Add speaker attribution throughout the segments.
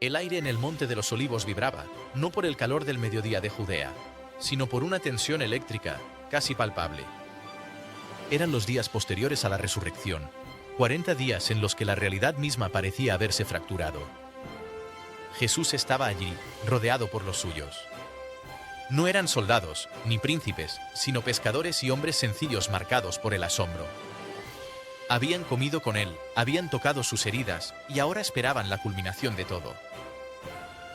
Speaker 1: El aire en el Monte de los Olivos vibraba, no por el calor del mediodía de Judea, sino por una tensión eléctrica casi palpable. Eran los días posteriores a la resurrección, 40 días en los que la realidad misma parecía haberse fracturado. Jesús estaba allí, rodeado por los suyos. No eran soldados, ni príncipes, sino pescadores y hombres sencillos marcados por el asombro. Habían comido con él, habían tocado sus heridas, y ahora esperaban la culminación de todo.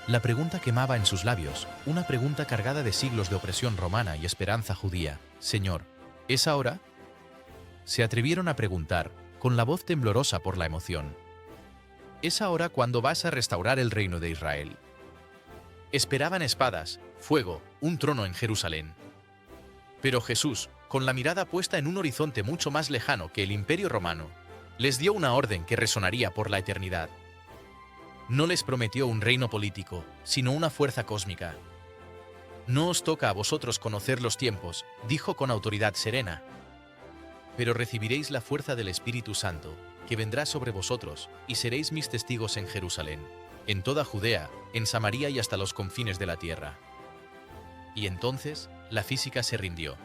Speaker 1: La pregunta quemaba en sus labios, una pregunta cargada de siglos de opresión romana y esperanza judía. Señor, ¿es ahora? Se atrevieron a preguntar, con la voz temblorosa por la emoción. ¿Es ahora cuando vas a restaurar el reino de Israel? Esperaban espadas, fuego, un trono en Jerusalén. Pero Jesús, con la mirada puesta en un horizonte mucho más lejano que el Imperio Romano, les dio una orden que resonaría por la eternidad. No les prometió un reino político, sino una fuerza cósmica. No os toca a vosotros conocer los tiempos, dijo con autoridad serena. Pero recibiréis la fuerza del Espíritu Santo, que vendrá sobre vosotros, y seréis mis testigos en Jerusalén, en toda Judea, en Samaria y hasta los confines de la tierra. Y entonces, la física se rindió.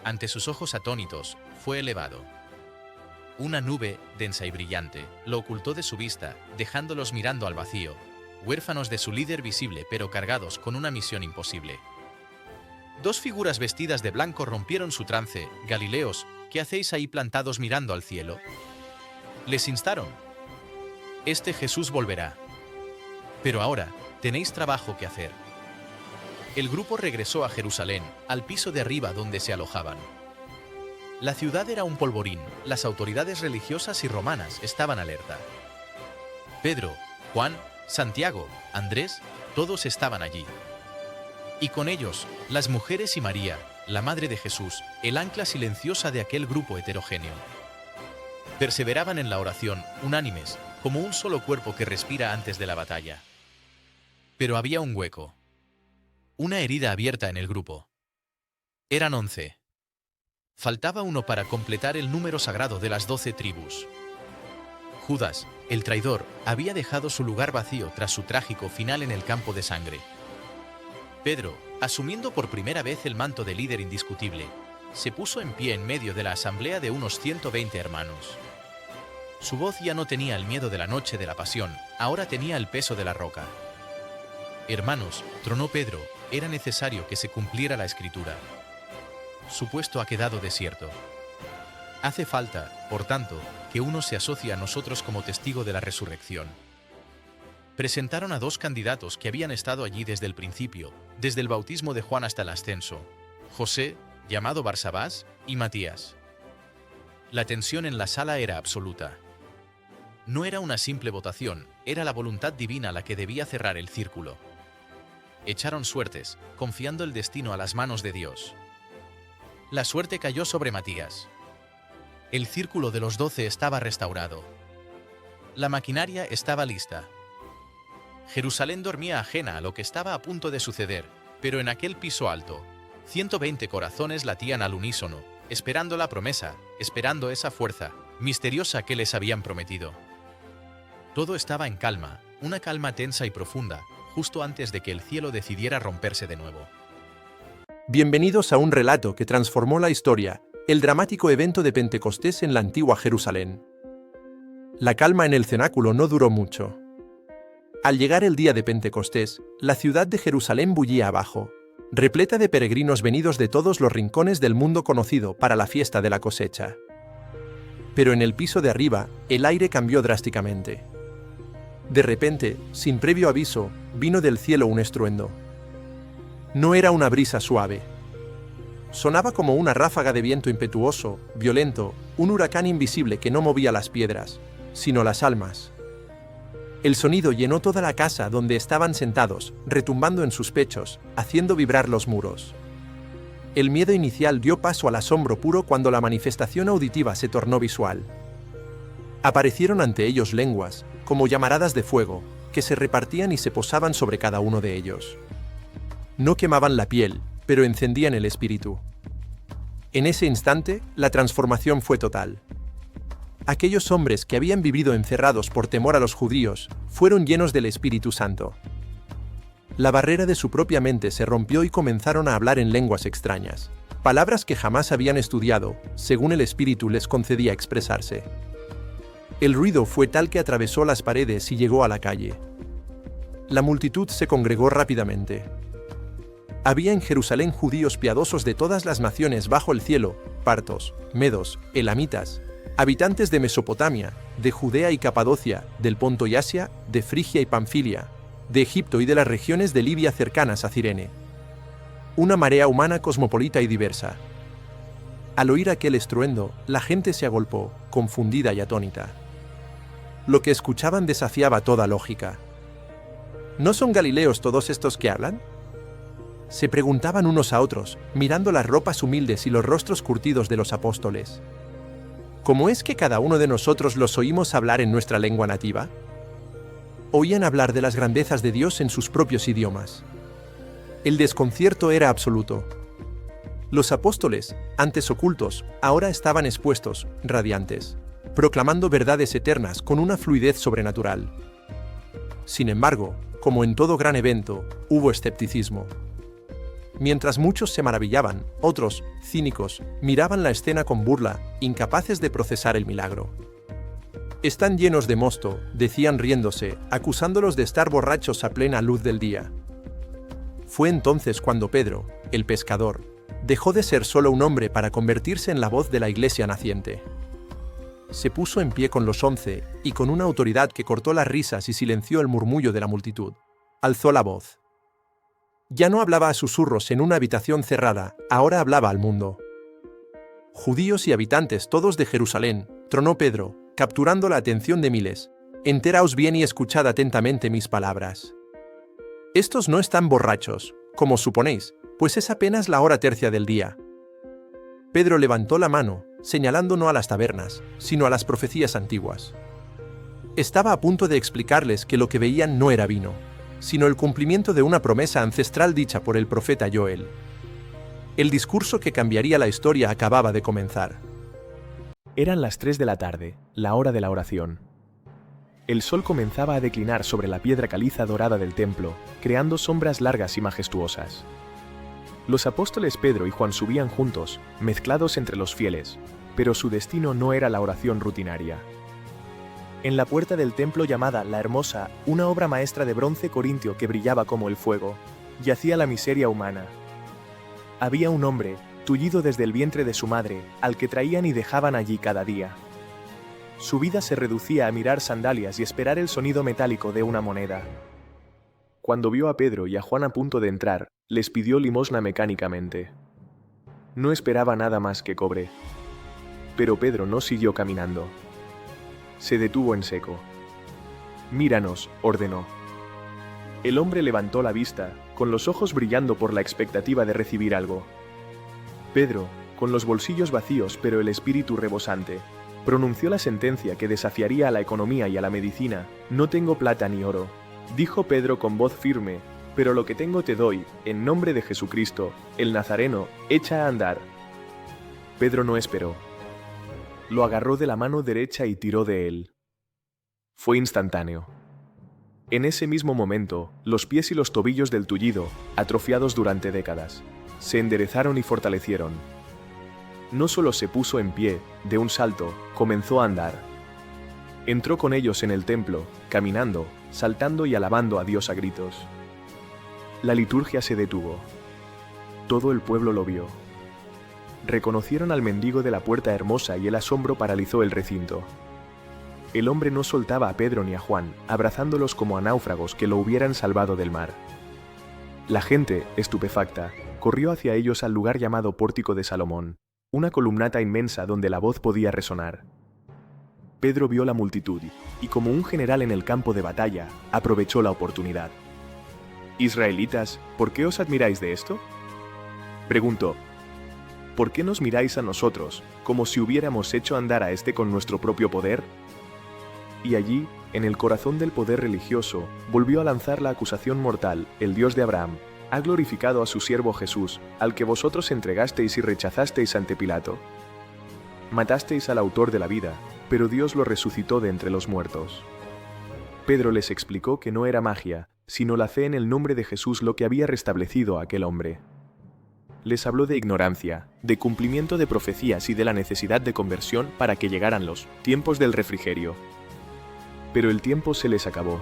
Speaker 1: Ante sus ojos atónitos, fue elevado. Una nube, densa y brillante, lo ocultó de su vista, dejándolos mirando al vacío, huérfanos de su líder visible pero cargados con una misión imposible. Dos figuras vestidas de blanco rompieron su trance. Galileos, ¿qué hacéis ahí plantados mirando al cielo? Les instaron. Este Jesús volverá. Pero ahora, tenéis trabajo que hacer. El grupo regresó a Jerusalén, al piso de arriba donde se alojaban. La ciudad era un polvorín, las autoridades religiosas y romanas estaban alerta. Pedro, Juan, Santiago, Andrés, todos estaban allí. Y con ellos, las mujeres y María, la madre de Jesús, el ancla silenciosa de aquel grupo heterogéneo. Perseveraban en la oración, unánimes, como un solo cuerpo que respira antes de la batalla. Pero había un hueco. Una herida abierta en el grupo. Eran 11. Faltaba uno para completar el número sagrado de las 12 tribus. Judas, el traidor, había dejado su lugar vacío tras su trágico final en el campo de sangre. Pedro, asumiendo por primera vez el manto de líder indiscutible, se puso en pie en medio de la asamblea de unos 120 hermanos. Su voz ya no tenía el miedo de la noche de la pasión, ahora tenía el peso de la roca. Hermanos, tronó Pedro, era necesario que se cumpliera la Escritura. Su puesto ha quedado desierto. Hace falta, por tanto, que uno se asocie a nosotros como testigo de la resurrección. Presentaron a dos candidatos que habían estado allí desde el principio, desde el bautismo de Juan hasta el ascenso: José, llamado Barsabás, y Matías. La tensión en la sala era absoluta. No era una simple votación, era la voluntad divina la que debía cerrar el círculo. Echaron suertes, confiando el destino a las manos de Dios. La suerte cayó sobre Matías. El círculo de los 12 estaba restaurado. La maquinaria estaba lista. Jerusalén dormía ajena a lo que estaba a punto de suceder, pero en aquel piso alto, 120 corazones latían al unísono, esperando la promesa, esperando esa fuerza misteriosa que les habían prometido. Todo estaba en calma, una calma tensa y profunda, justo antes de que el cielo decidiera romperse de nuevo.
Speaker 2: Bienvenidos a un relato que transformó la historia, el dramático evento de Pentecostés en la antigua Jerusalén. La calma en el cenáculo no duró mucho. Al llegar el día de Pentecostés, la ciudad de Jerusalén bullía abajo, repleta de peregrinos venidos de todos los rincones del mundo conocido para la fiesta de la cosecha. Pero en el piso de arriba, el aire cambió drásticamente. De repente, sin previo aviso, vino del cielo un estruendo. No era una brisa suave. Sonaba como una ráfaga de viento impetuoso, violento, un huracán invisible que no movía las piedras, sino las almas. El sonido llenó toda la casa donde estaban sentados, retumbando en sus pechos, haciendo vibrar los muros. El miedo inicial dio paso al asombro puro cuando la manifestación auditiva se tornó visual. Aparecieron ante ellos lenguas, como llamaradas de fuego, que se repartían y se posaban sobre cada uno de ellos. No quemaban la piel, pero encendían el espíritu. En ese instante, la transformación fue total. Aquellos hombres que habían vivido encerrados por temor a los judíos fueron llenos del Espíritu Santo. La barrera de su propia mente se rompió y comenzaron a hablar en lenguas extrañas, palabras que jamás habían estudiado, según el Espíritu les concedía expresarse. El ruido fue tal que atravesó las paredes y llegó a la calle. La multitud se congregó rápidamente. Había en Jerusalén judíos piadosos de todas las naciones bajo el cielo, partos, medos, elamitas, habitantes de Mesopotamia, de Judea y Capadocia, del Ponto y Asia, de Frigia y Panfilia, de Egipto y de las regiones de Libia cercanas a Cirene. Una marea humana cosmopolita y diversa. Al oír aquel estruendo, la gente se agolpó, confundida y atónita. Lo que escuchaban desafiaba toda lógica. ¿No son galileos todos estos que hablan?, se preguntaban unos a otros, mirando las ropas humildes y los rostros curtidos de los apóstoles. ¿Cómo es que cada uno de nosotros los oímos hablar en nuestra lengua nativa? Oían hablar de las grandezas de Dios en sus propios idiomas. El desconcierto era absoluto. Los apóstoles, antes ocultos, ahora estaban expuestos, radiantes, proclamando verdades eternas con una fluidez sobrenatural. Sin embargo, como en todo gran evento, hubo escepticismo. Mientras muchos se maravillaban, otros, cínicos, miraban la escena con burla, incapaces de procesar el milagro. «Están llenos de mosto», decían riéndose, acusándolos de estar borrachos a plena luz del día. Fue entonces cuando Pedro, el pescador, dejó de ser solo un hombre para convertirse en la voz de la iglesia naciente. Se puso en pie con los 11 y con una autoridad que cortó las risas y silenció el murmullo de la multitud. Alzó la voz. Ya no hablaba a susurros en una habitación cerrada, ahora hablaba al mundo. Judíos y habitantes todos de Jerusalén, tronó Pedro, capturando la atención de miles. Enteraos bien y escuchad atentamente mis palabras. Estos no están borrachos, como suponéis, pues es apenas la hora tercia del día. Pedro levantó la mano, señalando no a las tabernas, sino a las profecías antiguas. Estaba a punto de explicarles que lo que veían no era vino, sino el cumplimiento de una promesa ancestral dicha por el profeta Joel. El discurso que cambiaría la historia acababa de comenzar.
Speaker 3: Eran las 3 de la tarde, la hora de la oración. El sol comenzaba a declinar sobre la piedra caliza dorada del templo, creando sombras largas y majestuosas. Los apóstoles Pedro y Juan subían juntos, mezclados entre los fieles, pero su destino no era la oración rutinaria. En la puerta del templo llamada La Hermosa, una obra maestra de bronce corintio que brillaba como el fuego, yacía la miseria humana. Había un hombre, tullido desde el vientre de su madre, al que traían y dejaban allí cada día. Su vida se reducía a mirar sandalias y esperar el sonido metálico de una moneda. Cuando vio a Pedro y a Juan a punto de entrar, les pidió limosna mecánicamente. No esperaba nada más que cobre. Pero Pedro no siguió caminando. Se detuvo en seco. «Míranos», ordenó. El hombre levantó la vista, con los ojos brillando por la expectativa de recibir algo. Pedro, con los bolsillos vacíos pero el espíritu rebosante, pronunció la sentencia que desafiaría a la economía y a la medicina. «No tengo plata ni oro», dijo Pedro con voz firme, «pero lo que tengo te doy, en nombre de Jesucristo, el Nazareno, echa a andar». Pedro no esperó. Lo agarró de la mano derecha y tiró de él. Fue instantáneo. En ese mismo momento, los pies y los tobillos del tullido, atrofiados durante décadas, se enderezaron y fortalecieron. No solo se puso en pie, de un salto, comenzó a andar. Entró con ellos en el templo, caminando, saltando y alabando a Dios a gritos. La liturgia se detuvo. Todo el pueblo lo vio. Reconocieron al mendigo de la puerta hermosa y el asombro paralizó el recinto. El hombre no soltaba a Pedro ni a Juan, abrazándolos como a náufragos que lo hubieran salvado del mar. La gente, estupefacta, corrió hacia ellos al lugar llamado Pórtico de Salomón, una columnata inmensa donde la voz podía resonar. Pedro vio la multitud y, como un general en el campo de batalla, aprovechó la oportunidad. «Israelitas, ¿por qué os admiráis de esto?», preguntó. «¿Por qué nos miráis a nosotros, como si hubiéramos hecho andar a este con nuestro propio poder?». Y allí, en el corazón del poder religioso, volvió a lanzar la acusación mortal: «El Dios de Abraham ha glorificado a su siervo Jesús, al que vosotros entregasteis y rechazasteis ante Pilato. Matasteis al autor de la vida, pero Dios lo resucitó de entre los muertos. Pedro les explicó que no era magia, sino la fe en el nombre de Jesús lo que había restablecido a aquel hombre. Les habló de ignorancia, de cumplimiento de profecías y de la necesidad de conversión para que llegaran los tiempos del refrigerio. Pero el tiempo se les acabó.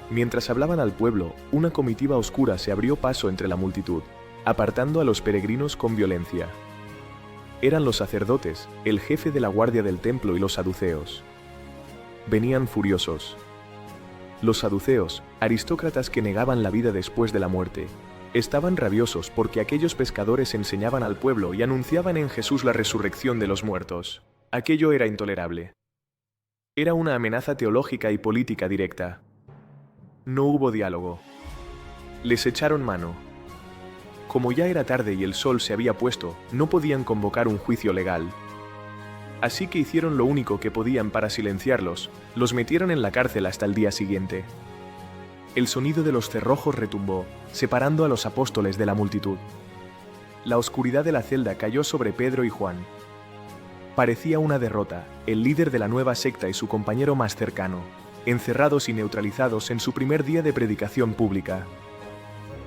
Speaker 3: Mientras hablaban al pueblo, una comitiva oscura se abrió paso entre la multitud, apartando a los peregrinos con violencia. Eran los sacerdotes, el jefe de la guardia del templo y los saduceos. Venían furiosos. Los saduceos, aristócratas que negaban la vida después de la muerte, estaban rabiosos porque aquellos pescadores enseñaban al pueblo y anunciaban en Jesús la resurrección de los muertos. Aquello era intolerable. Era una amenaza teológica y política directa. No hubo diálogo. Les echaron mano. Como ya era tarde y el sol se había puesto, no podían convocar un juicio legal. Así que hicieron lo único que podían para silenciarlos, los metieron en la cárcel hasta el día siguiente. El sonido de los cerrojos retumbó, separando a los apóstoles de la multitud. La oscuridad de la celda cayó sobre Pedro y Juan. Parecía una derrota, el líder de la nueva secta y su compañero más cercano, encerrados y neutralizados en su primer día de predicación pública.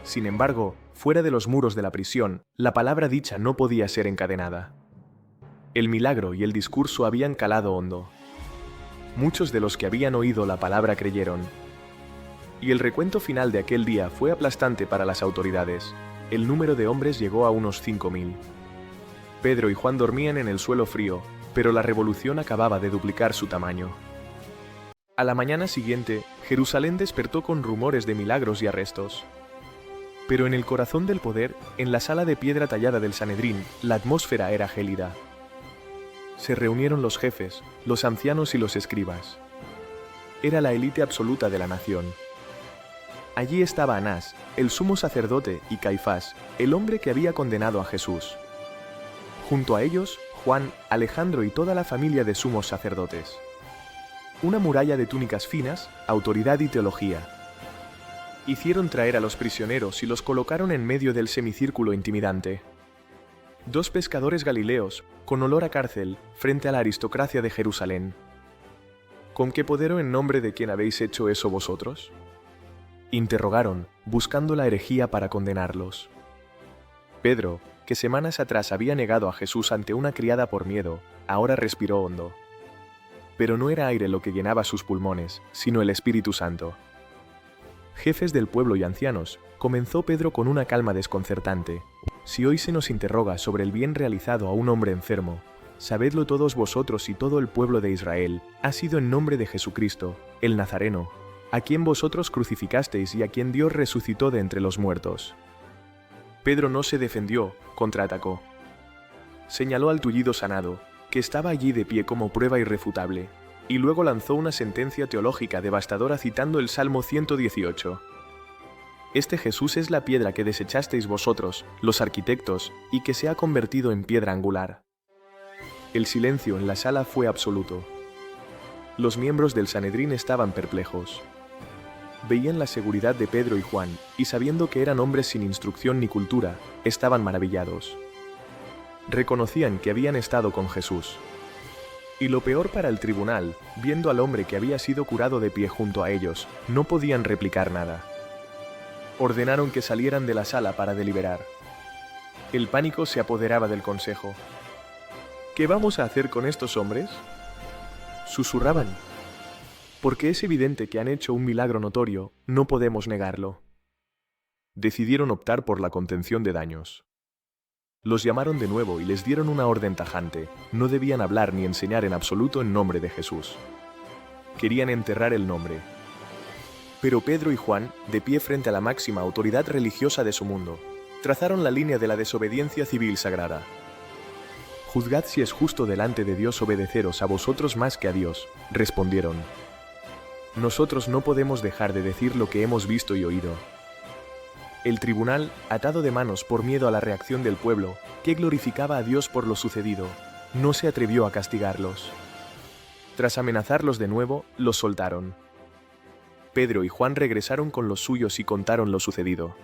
Speaker 3: Sin embargo, fuera de los muros de la prisión, la palabra dicha no podía ser encadenada. El milagro y el discurso habían calado hondo. Muchos de los que habían oído la palabra creyeron. Y el recuento final de aquel día fue aplastante para las autoridades. El número de hombres llegó a unos 5.000. Pedro y Juan dormían en el suelo frío, pero la revolución acababa de duplicar su tamaño. A la mañana siguiente, Jerusalén despertó con rumores de milagros y arrestos. Pero en el corazón del poder, en la sala de piedra tallada del Sanedrín, la atmósfera era gélida. Se reunieron los jefes, los ancianos y los escribas. Era la élite absoluta de la nación. Allí estaba Anás, el sumo sacerdote, y Caifás, el hombre que había condenado a Jesús. Junto a ellos, Juan, Alejandro y toda la familia de sumos sacerdotes. Una muralla de túnicas finas, autoridad y teología. Hicieron traer a los prisioneros y los colocaron en medio del semicírculo intimidante. 2 pescadores galileos, con olor a cárcel, frente a la aristocracia de Jerusalén. ¿Con qué poder o en nombre de quién habéis hecho eso vosotros? Interrogaron, buscando la herejía para condenarlos. Pedro, que semanas atrás había negado a Jesús ante una criada por miedo, ahora respiró hondo. Pero no era aire lo que llenaba sus pulmones, sino el Espíritu Santo. Jefes del pueblo y ancianos, comenzó Pedro con una calma desconcertante. Si hoy se nos interroga sobre el bien realizado a un hombre enfermo, sabedlo todos vosotros y todo el pueblo de Israel, ha sido en nombre de Jesucristo, el Nazareno, a quien vosotros crucificasteis y a quien Dios resucitó de entre los muertos. Pedro no se defendió, contraatacó. Señaló al tullido sanado, que estaba allí de pie como prueba irrefutable, y luego lanzó una sentencia teológica devastadora citando el Salmo 118. Este Jesús es la piedra que desechasteis vosotros, los arquitectos, y que se ha convertido en piedra angular. El silencio en la sala fue absoluto. Los miembros del Sanedrín estaban perplejos. Veían la seguridad de Pedro y Juan, y sabiendo que eran hombres sin instrucción ni cultura, estaban maravillados. Reconocían que habían estado con Jesús. Y lo peor para el tribunal, viendo al hombre que había sido curado de pie junto a ellos, no podían replicar nada. Ordenaron que salieran de la sala para deliberar. El pánico se apoderaba del consejo. ¿Qué vamos a hacer con estos hombres?, susurraban. Porque es evidente que han hecho un milagro notorio, no podemos negarlo. Decidieron optar por la contención de daños. Los llamaron de nuevo y les dieron una orden tajante: no debían hablar ni enseñar en absoluto en nombre de Jesús. Querían enterrar el nombre. Pero Pedro y Juan, de pie frente a la máxima autoridad religiosa de su mundo, trazaron la línea de la desobediencia civil sagrada. Juzgad si es justo delante de Dios obedeceros a vosotros más que a Dios, respondieron. Nosotros no podemos dejar de decir lo que hemos visto y oído. El tribunal, atado de manos por miedo a la reacción del pueblo, que glorificaba a Dios por lo sucedido, no se atrevió a castigarlos. Tras amenazarlos de nuevo, los soltaron. Pedro y Juan regresaron con los suyos y contaron lo sucedido.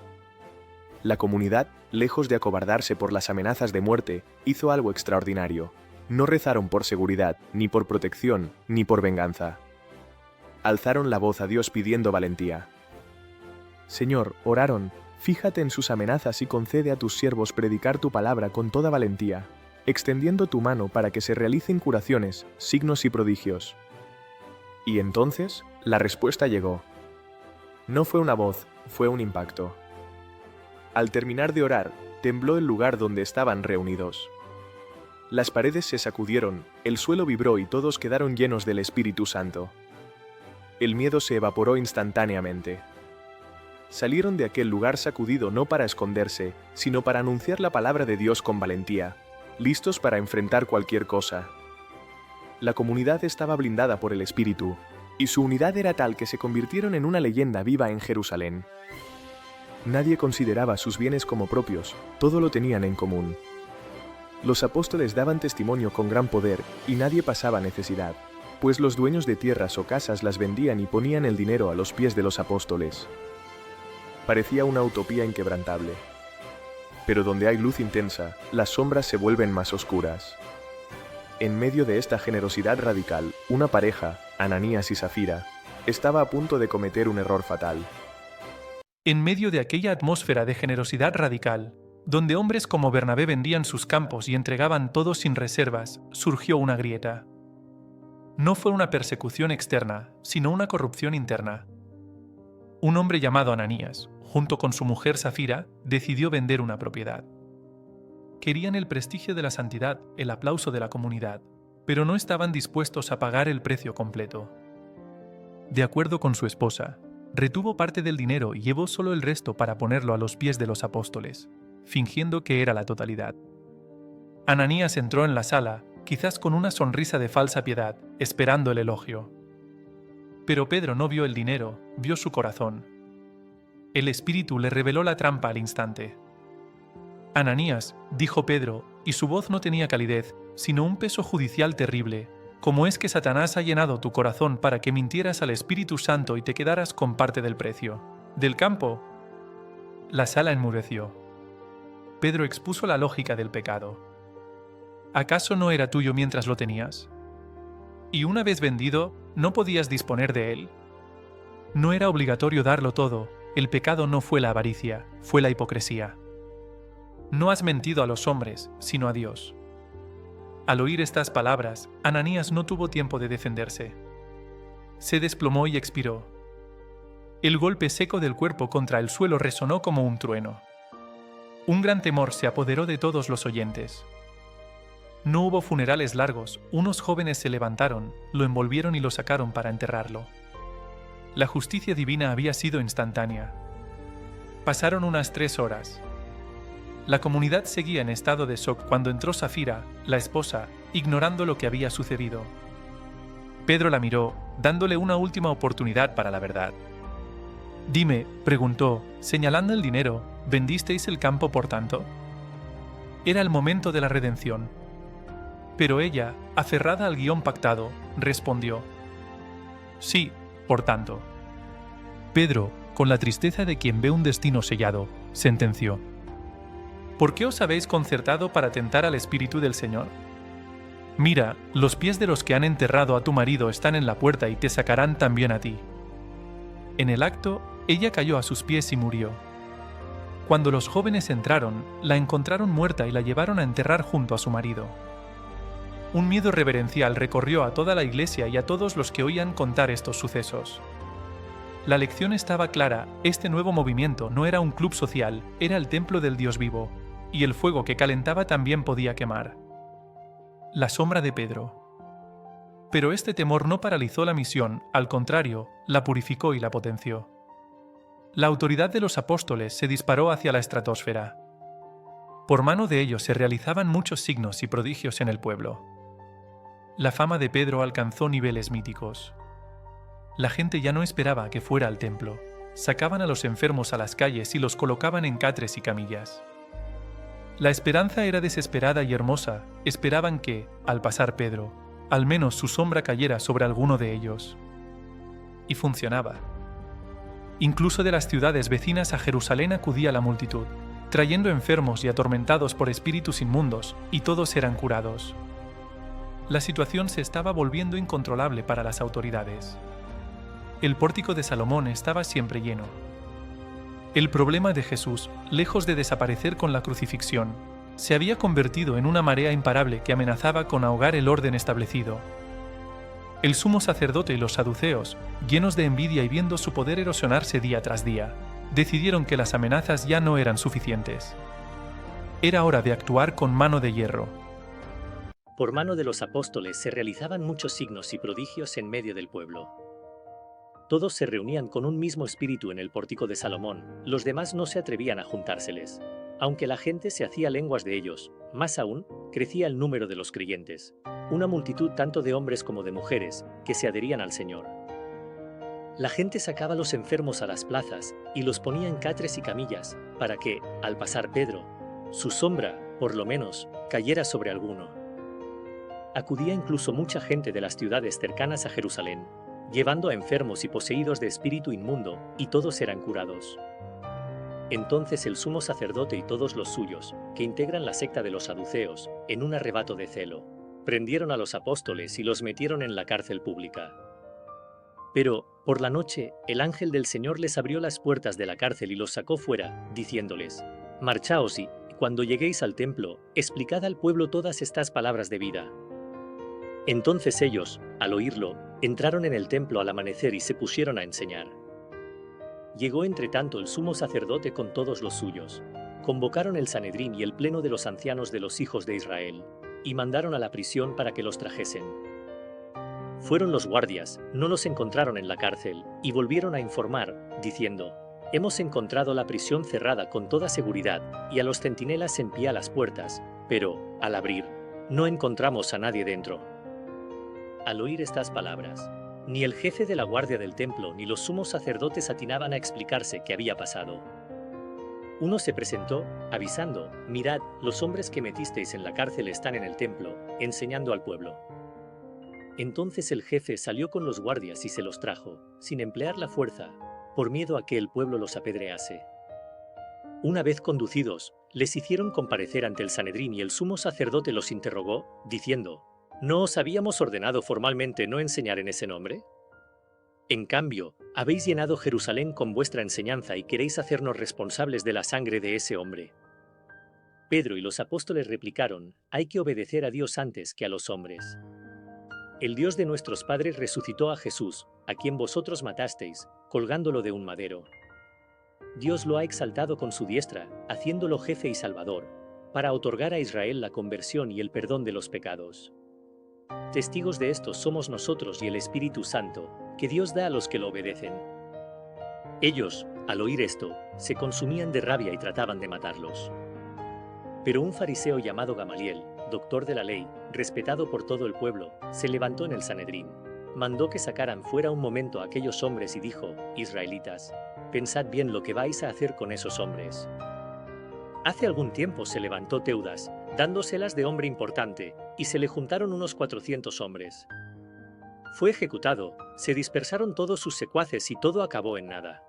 Speaker 3: La comunidad, lejos de acobardarse por las amenazas de muerte, hizo algo extraordinario. No rezaron por seguridad, ni por protección, ni por venganza. Alzaron la voz a Dios pidiendo valentía. Señor, oraron, fíjate en sus amenazas y concede a tus siervos predicar tu palabra con toda valentía, extendiendo tu mano para que se realicen curaciones, signos y prodigios. Y entonces, la respuesta llegó. No fue una voz, fue un impacto. Al terminar de orar, tembló el lugar donde estaban reunidos. Las paredes se sacudieron, el suelo vibró y todos quedaron llenos del Espíritu Santo. El miedo se evaporó instantáneamente. Salieron de aquel lugar sacudido no para esconderse, sino para anunciar la palabra de Dios con valentía, listos para enfrentar cualquier cosa. La comunidad estaba blindada por el Espíritu, y su unidad era tal que se convirtieron en una leyenda viva en Jerusalén. Nadie consideraba sus bienes como propios, todo lo tenían en común. Los apóstoles daban testimonio con gran poder, y nadie pasaba necesidad, pues los dueños de tierras o casas las vendían y ponían el dinero a los pies de los apóstoles. Parecía una utopía inquebrantable. Pero donde hay luz intensa, las sombras se vuelven más oscuras. En medio de esta generosidad radical, una pareja, Ananías y Safira, estaba a punto de cometer un error fatal.
Speaker 4: En medio de aquella atmósfera de generosidad radical, donde hombres como Bernabé vendían sus campos y entregaban todo sin reservas, surgió una grieta. No fue una persecución externa, sino una corrupción interna. Un hombre llamado Ananías, junto con su mujer Safira, decidió vender una propiedad. Querían el prestigio de la santidad, el aplauso de la comunidad, pero no estaban dispuestos a pagar el precio completo. De acuerdo con su esposa, retuvo parte del dinero y llevó solo el resto para ponerlo a los pies de los apóstoles, fingiendo que era la totalidad. Ananías entró en la sala, quizás con una sonrisa de falsa piedad, esperando el elogio. Pero Pedro no vio el dinero, vio su corazón. El Espíritu le reveló la trampa al instante. Ananías, dijo Pedro, y su voz no tenía calidez, sino un peso judicial terrible. ¿Cómo es que Satanás ha llenado tu corazón para que mintieras al Espíritu Santo y te quedaras con parte del precio? ¿Del campo? La sala enmudeció. Pedro expuso la lógica del pecado. ¿Acaso no era tuyo mientras lo tenías? Y una vez vendido, ¿no podías disponer de él? No era obligatorio darlo todo. El pecado no fue la avaricia, fue la hipocresía. No has mentido a los hombres, sino a Dios. Al oír estas palabras, Ananías no tuvo tiempo de defenderse. Se desplomó y expiró. El golpe seco del cuerpo contra el suelo resonó como un trueno. Un gran temor se apoderó de todos los oyentes. No hubo funerales largos, unos jóvenes se levantaron, lo envolvieron y lo sacaron para enterrarlo. La justicia divina había sido instantánea. Pasaron unas 3 horas. La comunidad seguía en estado de shock cuando entró Safira, la esposa, ignorando lo que había sucedido. Pedro la miró, dándole una última oportunidad para la verdad. «Dime», preguntó, señalando el dinero, ¿vendisteis el campo por tanto? Era el momento de la redención. Pero ella, aferrada al guión pactado, respondió: «Sí, por tanto». Pedro, con la tristeza de quien ve un destino sellado, sentenció: ¿Por qué os habéis concertado para tentar al Espíritu del Señor? Mira, los pies de los que han enterrado a tu marido están en la puerta y te sacarán también a ti. En el acto, ella cayó a sus pies y murió. Cuando los jóvenes entraron, la encontraron muerta y la llevaron a enterrar junto a su marido. Un miedo reverencial recorrió a toda la iglesia y a todos los que oían contar estos sucesos. La lección estaba clara: este nuevo movimiento no era un club social, era el templo del Dios vivo, y el fuego que calentaba también podía quemar. La sombra de Pedro. Pero este temor no paralizó la misión, al contrario, la purificó y la potenció. La autoridad de los apóstoles se disparó hacia la estratosfera. Por mano de ellos se realizaban muchos signos y prodigios en el pueblo. La fama de Pedro alcanzó niveles míticos. La gente ya no esperaba que fuera al templo. Sacaban a los enfermos a las calles y los colocaban en catres y camillas. La esperanza era desesperada y hermosa. Esperaban que, al pasar Pedro, al menos su sombra cayera sobre alguno de ellos. Y funcionaba. Incluso de las ciudades vecinas a Jerusalén acudía la multitud, trayendo enfermos y atormentados por espíritus inmundos, y todos eran curados. la situación se estaba volviendo incontrolable para las autoridades. El pórtico de Salomón estaba siempre lleno. El problema de Jesús, lejos de desaparecer con la crucifixión, se había convertido en una marea imparable que amenazaba con ahogar el orden establecido. El sumo sacerdote y los saduceos, llenos de envidia y viendo su poder erosionarse día tras día, decidieron que las amenazas ya no eran suficientes. Era hora de actuar con mano de hierro.
Speaker 5: Por mano de los apóstoles se realizaban muchos signos y prodigios en medio del pueblo. Todos se reunían con un mismo espíritu en el pórtico de Salomón, los demás no se atrevían a juntárseles. Aunque la gente se hacía lenguas de ellos, más aún, crecía el número de los creyentes, una multitud tanto de hombres como de mujeres, que se adherían al Señor. La gente sacaba a los enfermos a las plazas y los ponía en catres y camillas, para que, al pasar Pedro, su sombra, por lo menos, cayera sobre alguno. Acudía incluso mucha gente de las ciudades cercanas a Jerusalén, llevando a enfermos y poseídos de espíritu inmundo, y todos eran curados. Entonces el sumo sacerdote y todos los suyos, que integran la secta de los saduceos, en un arrebato de celo, prendieron a los apóstoles y los metieron en la cárcel pública. Pero, por la noche, el ángel del Señor les abrió las puertas de la cárcel y los sacó fuera, diciéndoles: «Marchaos y, cuando lleguéis al templo, explicad al pueblo todas estas palabras de vida». Entonces ellos, al oírlo, entraron en el templo al amanecer y se pusieron a enseñar. Llegó entre tanto el sumo sacerdote con todos los suyos. Convocaron el Sanedrín y el pleno de los ancianos de los hijos de Israel, y mandaron a la prisión para que los trajesen. Fueron los guardias, no los encontraron en la cárcel, y volvieron a informar, diciendo: «Hemos encontrado la prisión cerrada con toda seguridad, y a los centinelas en pie a las puertas, pero, al abrir, no encontramos a nadie dentro». Al oír estas palabras, ni el jefe de la guardia del templo ni los sumos sacerdotes atinaban a explicarse qué había pasado. Uno se presentó, avisando: «Mirad, los hombres que metisteis en la cárcel están en el templo, enseñando al pueblo». Entonces el jefe salió con los guardias y se los trajo, sin emplear la fuerza, por miedo a que el pueblo los apedrease. Una vez conducidos, les hicieron comparecer ante el Sanedrín y el sumo sacerdote los interrogó, diciendo: ¿No os habíamos ordenado formalmente no enseñar en ese nombre? En cambio, habéis llenado Jerusalén con vuestra enseñanza y queréis hacernos responsables de la sangre de ese hombre. Pedro y los apóstoles replicaron: «Hay que obedecer a Dios antes que a los hombres. El Dios de nuestros padres resucitó a Jesús, a quien vosotros matasteis, colgándolo de un madero. Dios lo ha exaltado con su diestra, haciéndolo jefe y salvador, para otorgar a Israel la conversión y el perdón de los pecados. Testigos de esto somos nosotros y el Espíritu Santo, que Dios da a los que lo obedecen». Ellos, al oír esto, se consumían de rabia y trataban de matarlos. Pero un fariseo llamado Gamaliel, doctor de la ley, respetado por todo el pueblo, se levantó en el Sanedrín, mandó que sacaran fuera un momento a aquellos hombres y dijo: «Israelitas, pensad bien lo que vais a hacer con esos hombres». Hace algún tiempo se levantó Teudas, dándoselas de hombre importante, y se le juntaron unos 400 hombres. Fue ejecutado, se dispersaron todos sus secuaces y todo acabó en nada.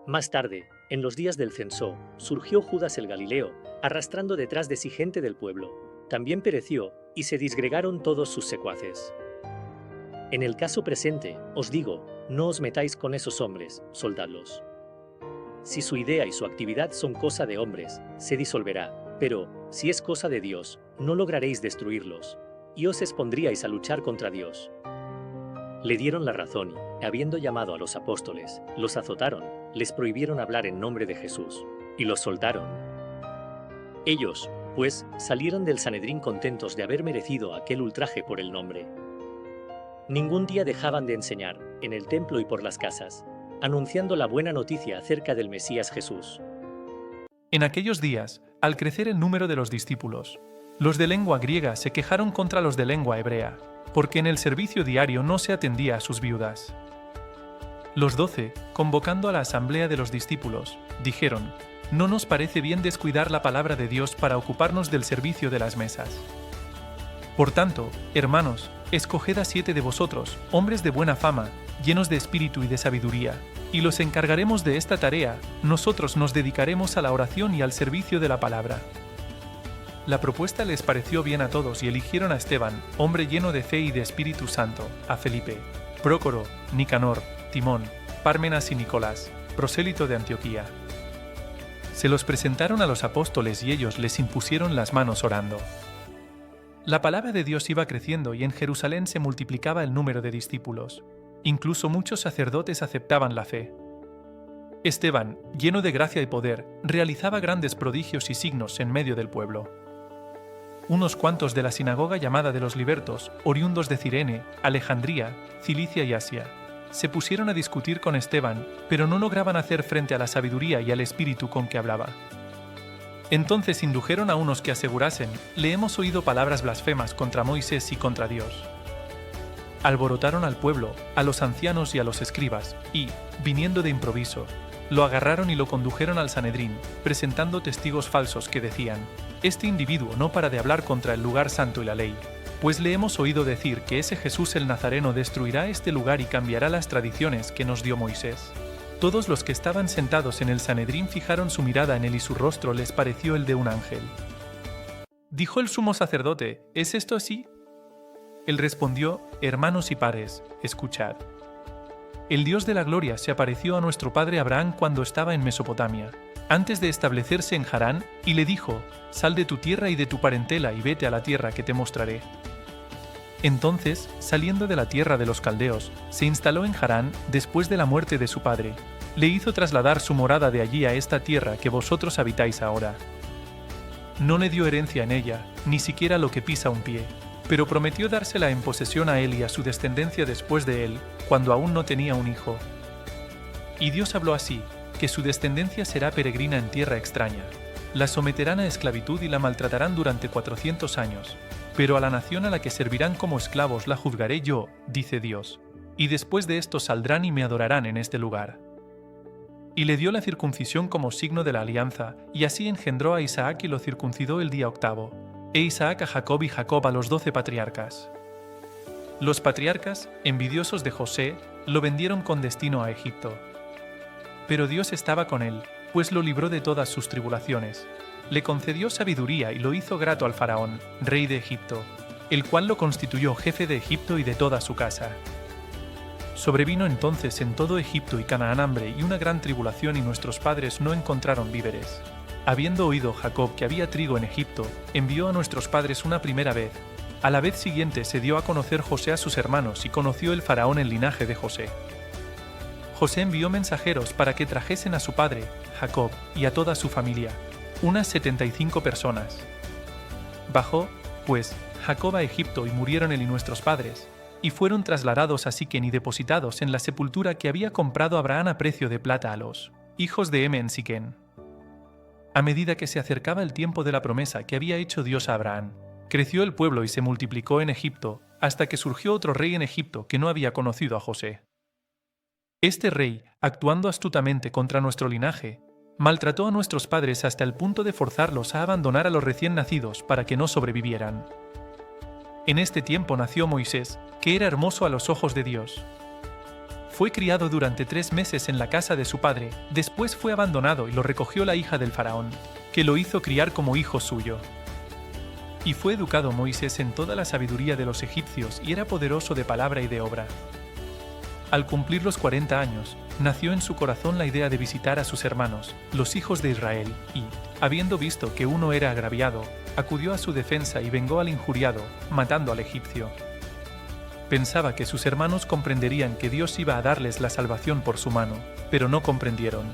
Speaker 5: Más tarde, en los días del censo, surgió Judas el Galileo, arrastrando detrás de sí gente del pueblo. También pereció, y se disgregaron todos sus secuaces. En el caso presente, os digo, no os metáis con esos hombres, soldadlos. Si su idea y su actividad son cosa de hombres, se disolverá, pero, si es cosa de Dios, no lograréis destruirlos, y os expondríais a luchar contra Dios. Le dieron la razón y, habiendo llamado a los apóstoles, los azotaron, les prohibieron hablar en nombre de Jesús, y los soltaron. Ellos, pues, salieron del Sanedrín contentos de haber merecido aquel ultraje por el nombre. Ningún día dejaban de enseñar, en el templo y por las casas, anunciando la buena noticia acerca del Mesías Jesús.
Speaker 4: En aquellos días, al crecer el número de los discípulos, los de lengua griega se quejaron contra los de lengua hebrea, porque en el servicio diario no se atendía a sus viudas. Los 12, convocando a la asamblea de los discípulos, dijeron: «No nos parece bien descuidar la palabra de Dios para ocuparnos del servicio de las mesas. Por tanto, hermanos, escoged a 7 de vosotros, hombres de buena fama, llenos de espíritu y de sabiduría, y los encargaremos de esta tarea, nosotros nos dedicaremos a la oración y al servicio de la palabra». La propuesta les pareció bien a todos y eligieron a Esteban, hombre lleno de fe y de Espíritu Santo, a Felipe, Prócoro, Nicanor, Timón, Pármenas y Nicolás, prosélito de Antioquía. Se los presentaron a los apóstoles y ellos les impusieron las manos orando. La palabra de Dios iba creciendo y en Jerusalén se multiplicaba el número de discípulos. Incluso muchos sacerdotes aceptaban la fe. Esteban, lleno de gracia y poder, realizaba grandes prodigios y signos en medio del pueblo. Unos cuantos de la sinagoga llamada de los libertos, oriundos de Cirene, Alejandría, Cilicia y Asia, se pusieron a discutir con Esteban, pero no lograban hacer frente a la sabiduría y al espíritu con que hablaba. Entonces indujeron a unos que asegurasen: le hemos oído palabras blasfemas contra Moisés y contra Dios. Alborotaron al pueblo, a los ancianos y a los escribas, y, viniendo de improviso, lo agarraron y lo condujeron al Sanedrín, presentando testigos falsos que decían: este individuo no para de hablar contra el lugar santo y la ley, pues le hemos oído decir que ese Jesús el Nazareno destruirá este lugar y cambiará las tradiciones que nos dio Moisés. Todos los que estaban sentados en el Sanedrín fijaron su mirada en él y su rostro les pareció el de un ángel. Dijo el sumo sacerdote: ¿es esto así? Él respondió: hermanos y pares, escuchad. El Dios de la gloria se apareció a nuestro padre Abraham cuando estaba en Mesopotamia, antes de establecerse en Harán, y le dijo: sal de tu tierra y de tu parentela y vete a la tierra que te mostraré. Entonces, saliendo de la tierra de los caldeos, se instaló en Harán después de la muerte de su padre. Le hizo trasladar su morada de allí a esta tierra que vosotros habitáis ahora. No le dio herencia en ella, ni siquiera lo que pisa un pie, pero prometió dársela en posesión a él y a su descendencia después de él, cuando aún no tenía un hijo. Y Dios habló así, que su descendencia será peregrina en tierra extraña. La someterán a esclavitud y la maltratarán durante 400 años. Pero a la nación a la que servirán como esclavos la juzgaré yo, dice Dios. Y después de esto saldrán y me adorarán en este lugar. Y le dio la circuncisión como signo de la alianza, y así engendró a Isaac y lo circuncidó el día 8, e Isaac a Jacob y Jacob a los 12 patriarcas. Los patriarcas, envidiosos de José, lo vendieron con destino a Egipto. Pero Dios estaba con él, pues lo libró de todas sus tribulaciones. Le concedió sabiduría y lo hizo grato al faraón, rey de Egipto, el cual lo constituyó jefe de Egipto y de toda su casa. Sobrevino entonces en todo Egipto y Canaán hambre y una gran tribulación, y nuestros padres no encontraron víveres. Habiendo oído Jacob que había trigo en Egipto, envió a nuestros padres una primera vez. A la vez siguiente se dio a conocer José a sus hermanos y conoció el faraón el linaje de José. José envió mensajeros para que trajesen a su padre, Jacob, y a toda su familia, unas 75 personas. Bajó, pues, Jacob a Egipto y murieron él y nuestros padres, y fueron trasladados a Siquén y depositados en la sepultura que había comprado Abraham a precio de plata a los hijos de Em en Siquén. A medida que se acercaba el tiempo de la promesa que había hecho Dios a Abraham, creció el pueblo y se multiplicó en Egipto, hasta que surgió otro rey en Egipto que no había conocido a José. Este rey, actuando astutamente contra nuestro linaje, maltrató a nuestros padres hasta el punto de forzarlos a abandonar a los recién nacidos para que no sobrevivieran. En este tiempo nació Moisés, que era hermoso a los ojos de Dios. Fue criado durante 3 meses en la casa de su padre, después fue abandonado y lo recogió la hija del faraón, que lo hizo criar como hijo suyo. Y fue educado Moisés en toda la sabiduría de los egipcios y era poderoso de palabra y de obra. Al cumplir los 40 años, nació en su corazón la idea de visitar a sus hermanos, los hijos de Israel, y, habiendo visto que uno era agraviado, acudió a su defensa y vengó al injuriado, matando al egipcio. Pensaba que sus hermanos comprenderían que Dios iba a darles la salvación por su mano, pero no comprendieron.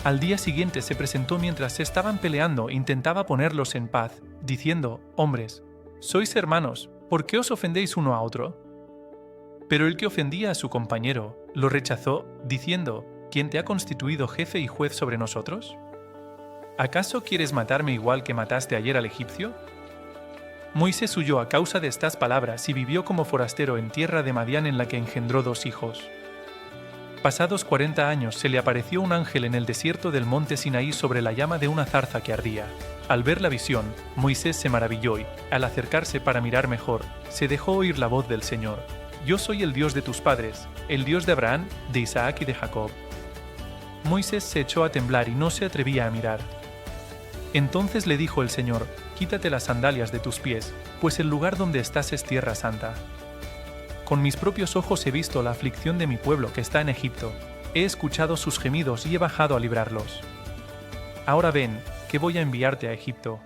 Speaker 4: Al día siguiente se presentó mientras estaban peleando e intentaba ponerlos en paz, diciendo: «Hombres, sois hermanos, ¿por qué os ofendéis uno a otro?» Pero el que ofendía a su compañero lo rechazó, diciendo: ¿Quién te ha constituido jefe y juez sobre nosotros? ¿Acaso quieres matarme igual que mataste ayer al egipcio? Moisés huyó a causa de estas palabras y vivió como forastero en tierra de Madián, en la que engendró 2 hijos. Pasados 40 años se le apareció un ángel en el desierto del monte Sinaí sobre la llama de una zarza que ardía. Al ver la visión, Moisés se maravilló y, al acercarse para mirar mejor, se dejó oír la voz del Señor: «Yo soy el Dios de tus padres, el Dios de Abraham, de Isaac y de Jacob». Moisés se echó a temblar y no se atrevía a mirar. Entonces le dijo el Señor: quítate las sandalias de tus pies, pues el lugar donde estás es tierra santa. Con mis propios ojos he visto la aflicción de mi pueblo que está en Egipto, he escuchado sus gemidos y he bajado a librarlos. Ahora ven, que voy a enviarte a Egipto.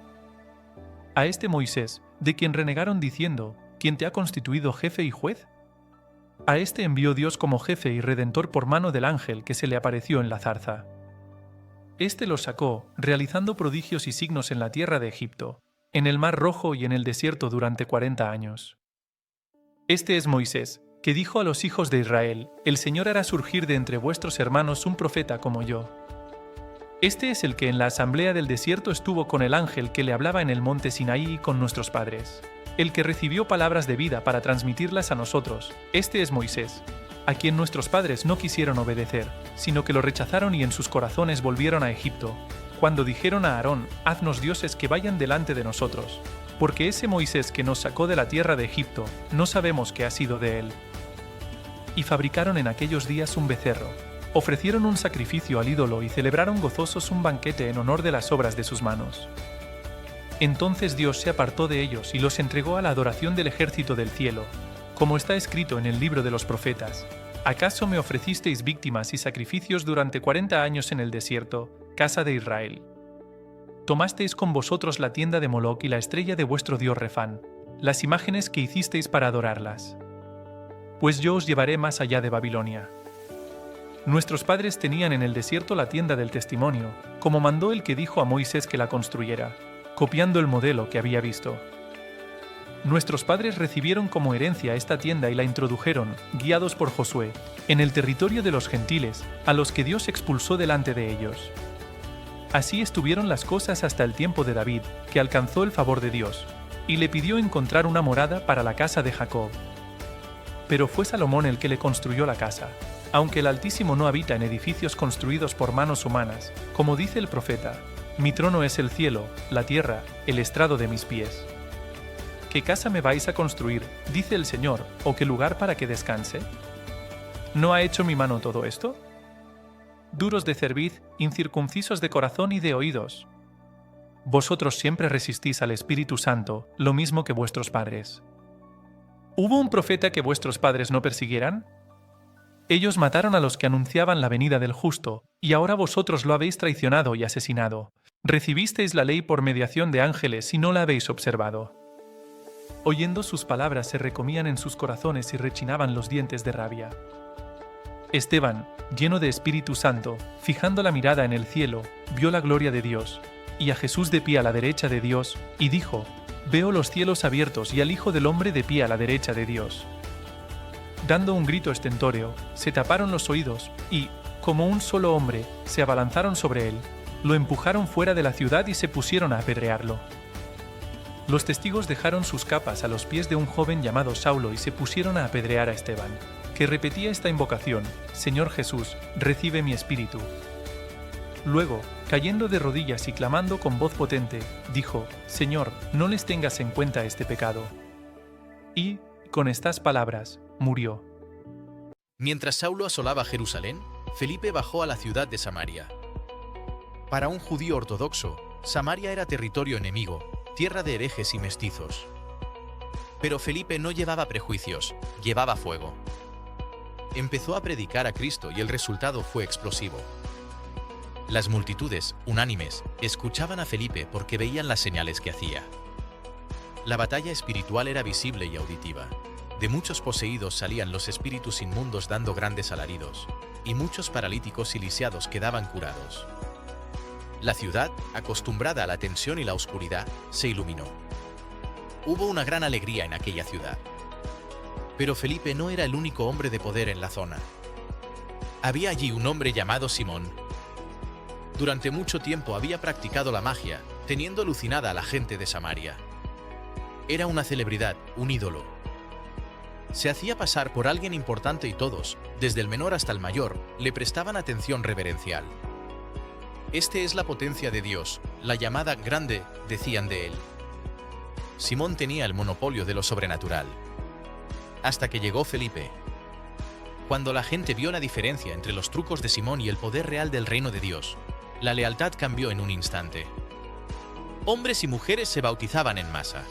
Speaker 4: A este Moisés, de quien renegaron diciendo: ¿quién te ha constituido jefe y juez? A este envió Dios como jefe y redentor por mano del ángel que se le apareció en la zarza. Este los sacó, realizando prodigios y signos en la tierra de Egipto, en el mar Rojo y en el desierto durante 40 años. Este es Moisés, que dijo a los hijos de Israel: el Señor hará surgir de entre vuestros hermanos un profeta como yo. Este es el que en la asamblea del desierto estuvo con el ángel que le hablaba en el monte Sinaí con nuestros padres, el que recibió palabras de vida para transmitirlas a nosotros. Este es Moisés, a quien nuestros padres no quisieron obedecer, sino que lo rechazaron y en sus corazones volvieron a Egipto, cuando dijeron a Aarón: haznos dioses que vayan delante de nosotros, porque ese Moisés que nos sacó de la tierra de Egipto, no sabemos qué ha sido de él. Y fabricaron en aquellos días un becerro, ofrecieron un sacrificio al ídolo y celebraron gozosos un banquete en honor de las obras de sus manos. Entonces Dios se apartó de ellos y los entregó a la adoración del ejército del cielo, como está escrito en el libro de los profetas: ¿acaso me ofrecisteis víctimas y sacrificios durante 40 años en el desierto, casa de Israel? Tomasteis con vosotros la tienda de Moloc y la estrella de vuestro dios Refán, las imágenes que hicisteis para adorarlas. Pues yo os llevaré más allá de Babilonia. Nuestros padres tenían en el desierto la tienda del testimonio, como mandó el que dijo a Moisés que la construyera, copiando el modelo que había visto. Nuestros padres recibieron como herencia esta tienda y la introdujeron, guiados por Josué, en el territorio de los gentiles, a los que Dios expulsó delante de ellos. Así estuvieron las cosas hasta el tiempo de David, que alcanzó el favor de Dios, y le pidió encontrar una morada para la casa de Jacob. Pero fue Salomón el que le construyó la casa, aunque el Altísimo no habita en edificios construidos por manos humanas, como dice el profeta: mi trono es el cielo, la tierra, el estrado de mis pies. ¿Qué casa me vais a construir, dice el Señor, o qué lugar para que descanse? ¿No ha hecho mi mano todo esto? Duros de cerviz, incircuncisos de corazón y de oídos. Vosotros siempre resistís al Espíritu Santo, lo mismo que vuestros padres. ¿Hubo un profeta que vuestros padres no persiguieran? Ellos mataron a los que anunciaban la venida del justo, y ahora vosotros lo habéis traicionado y asesinado. Recibisteis la ley por mediación de ángeles y no la habéis observado. Oyendo sus palabras se recomían en sus corazones y rechinaban los dientes de rabia. Esteban, lleno de Espíritu Santo, fijando la mirada en el cielo, vio la gloria de Dios, y a Jesús de pie a la derecha de Dios, y dijo: veo los cielos abiertos y al Hijo del Hombre de pie a la derecha de Dios. Dando un grito estentóreo, se taparon los oídos y, como un solo hombre, se abalanzaron sobre él, lo empujaron fuera de la ciudad y se pusieron a apedrearlo. Los testigos dejaron sus capas a los pies de un joven llamado Saulo y se pusieron a apedrear a Esteban, que repetía esta invocación: Señor Jesús, recibe mi espíritu. Luego, cayendo de rodillas y clamando con voz potente, dijo: Señor, no les tengas en cuenta este pecado. Y, con estas palabras, murió.
Speaker 1: Mientras Saulo asolaba Jerusalén, Felipe bajó a la ciudad de Samaria. Para un judío ortodoxo, Samaria era territorio enemigo, tierra de herejes y mestizos. Pero Felipe no llevaba prejuicios, llevaba fuego. Empezó a predicar a Cristo y el resultado fue explosivo. Las multitudes, unánimes, escuchaban a Felipe porque veían las señales que hacía. La batalla espiritual era visible y auditiva. De muchos poseídos salían los espíritus inmundos dando grandes alaridos, y muchos paralíticos y lisiados quedaban curados. La ciudad, acostumbrada a la tensión y la oscuridad, se iluminó. Hubo una gran alegría en aquella ciudad. Pero Felipe no era el único hombre de poder en la zona. Había allí un hombre llamado Simón. Durante mucho tiempo había practicado la magia, teniendo alucinada a la gente de Samaria. Era una celebridad, un ídolo. Se hacía pasar por alguien importante y todos, desde el menor hasta el mayor, le prestaban atención reverencial. Este es la potencia de Dios, la llamada grande, decían de él. Simón tenía el monopolio de lo sobrenatural. Hasta que llegó Felipe. Cuando la gente vio la diferencia entre los trucos de Simón y el poder real del reino de Dios, la lealtad cambió en un instante. Hombres y mujeres se bautizaban en masa.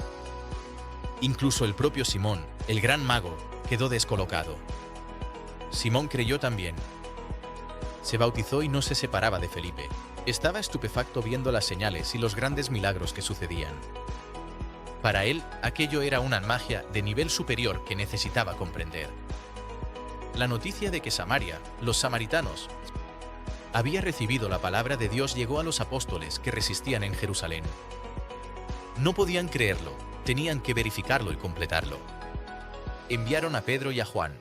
Speaker 1: Incluso el propio Simón, el gran mago, quedó descolocado. Simón creyó también. Se bautizó y no se separaba de Felipe. Estaba estupefacto viendo las señales y los grandes milagros que sucedían. Para él, aquello era una magia de nivel superior que necesitaba comprender. La noticia de que Samaria, los samaritanos, había recibido la palabra de Dios llegó a los apóstoles que resistían en Jerusalén. No podían creerlo, tenían que verificarlo y completarlo. Enviaron a Pedro y a Juan.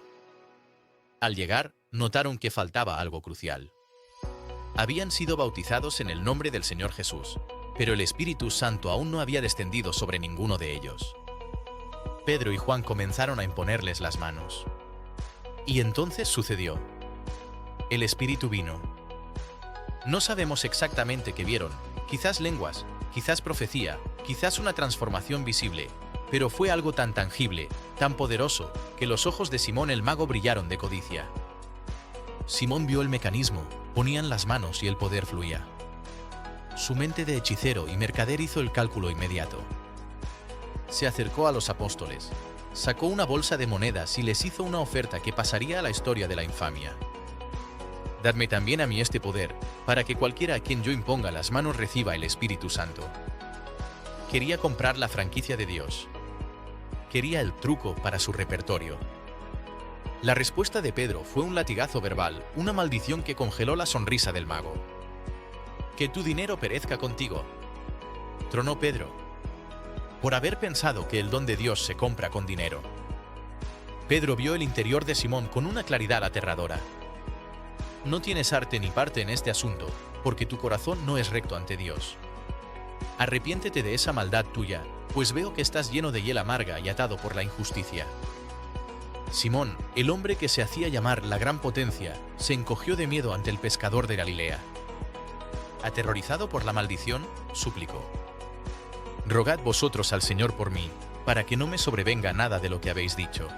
Speaker 1: Al llegar, notaron que faltaba algo crucial. Habían sido bautizados en el nombre del Señor Jesús, pero el Espíritu Santo aún no había descendido sobre ninguno de ellos. Pedro y Juan comenzaron a imponerles las manos. Y entonces sucedió. El Espíritu vino. No sabemos exactamente qué vieron, quizás lenguas, quizás profecía, quizás una transformación visible, pero fue algo tan tangible, tan poderoso, que los ojos de Simón el mago brillaron de codicia. Simón vio el mecanismo, ponían las manos y el poder fluía. Su mente de hechicero y mercader hizo el cálculo inmediato. Se acercó a los apóstoles, sacó una bolsa de monedas y les hizo una oferta que pasaría a la historia de la infamia. Dadme también a mí este poder, para que cualquiera a quien yo imponga las manos reciba el Espíritu Santo. Quería comprar la franquicia de Dios. Quería el truco para su repertorio. La respuesta de Pedro fue un latigazo verbal, una maldición que congeló la sonrisa del mago. «Que tu dinero perezca contigo», tronó Pedro, por haber pensado que el don de Dios se compra con dinero. Pedro vio el interior de Simón con una claridad aterradora. No tienes arte ni parte en este asunto, porque tu corazón no es recto ante Dios. Arrepiéntete de esa maldad tuya, pues veo que estás lleno de hiel amarga y atado por la injusticia. Simón, el hombre que se hacía llamar la gran potencia, se encogió de miedo ante el pescador de Galilea. Aterrorizado por la maldición, suplicó: «Rogad vosotros al Señor por mí, para que no me sobrevenga nada de lo que habéis dicho».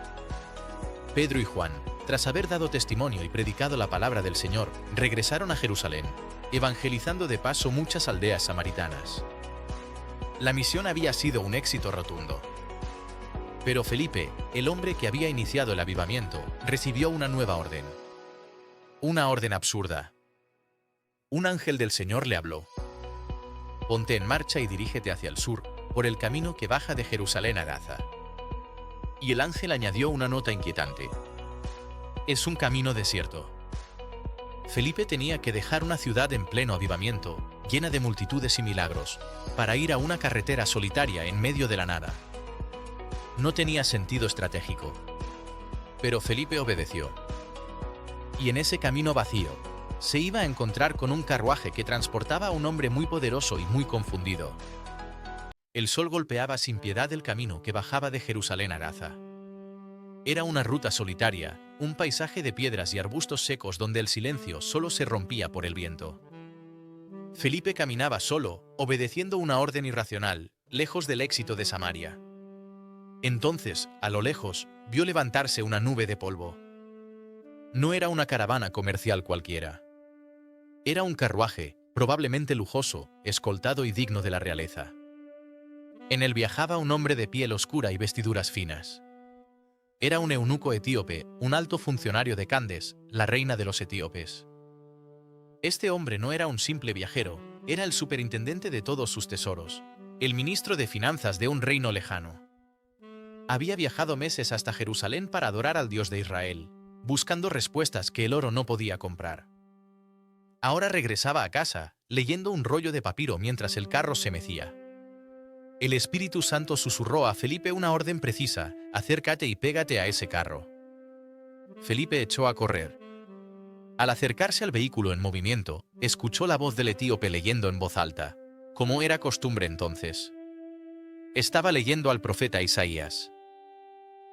Speaker 1: Pedro y Juan, tras haber dado testimonio y predicado la palabra del Señor, regresaron a Jerusalén, evangelizando de paso muchas aldeas samaritanas. La misión había sido un éxito rotundo. Pero Felipe, el hombre que había iniciado el avivamiento, recibió una nueva orden. Una orden absurda. Un ángel del Señor le habló: «Ponte en marcha y dirígete hacia el sur, por el camino que baja de Jerusalén a Gaza». Y el ángel añadió una nota inquietante: «Es un camino desierto». Felipe tenía que dejar una ciudad en pleno avivamiento, llena de multitudes y milagros, para ir a una carretera solitaria en medio de la nada. No tenía sentido estratégico. Pero Felipe obedeció. Y en ese camino vacío, se iba a encontrar con un carruaje que transportaba a un hombre muy poderoso y muy confundido. El sol golpeaba sin piedad el camino que bajaba de Jerusalén a Gaza. Era una ruta solitaria, un paisaje de piedras y arbustos secos donde el silencio solo se rompía por el viento. Felipe caminaba solo, obedeciendo una orden irracional, lejos del éxito de Samaria. Entonces, a lo lejos, vio levantarse una nube de polvo. No era una caravana comercial cualquiera. Era un carruaje, probablemente lujoso, escoltado y digno de la realeza. En él viajaba un hombre de piel oscura y vestiduras finas. Era un eunuco etíope, un alto funcionario de Candes, la reina de los etíopes. Este hombre no era un simple viajero, era el superintendente de todos sus tesoros, el ministro de finanzas de un reino lejano. Había viajado meses hasta Jerusalén para adorar al Dios de Israel, buscando respuestas que el oro no podía comprar. Ahora regresaba a casa, leyendo un rollo de papiro mientras el carro se mecía. El Espíritu Santo susurró a Felipe una orden precisa: acércate y pégate a ese carro. Felipe echó a correr. Al acercarse al vehículo en movimiento, escuchó la voz del etíope leyendo en voz alta, como era costumbre entonces. Estaba leyendo al profeta Isaías.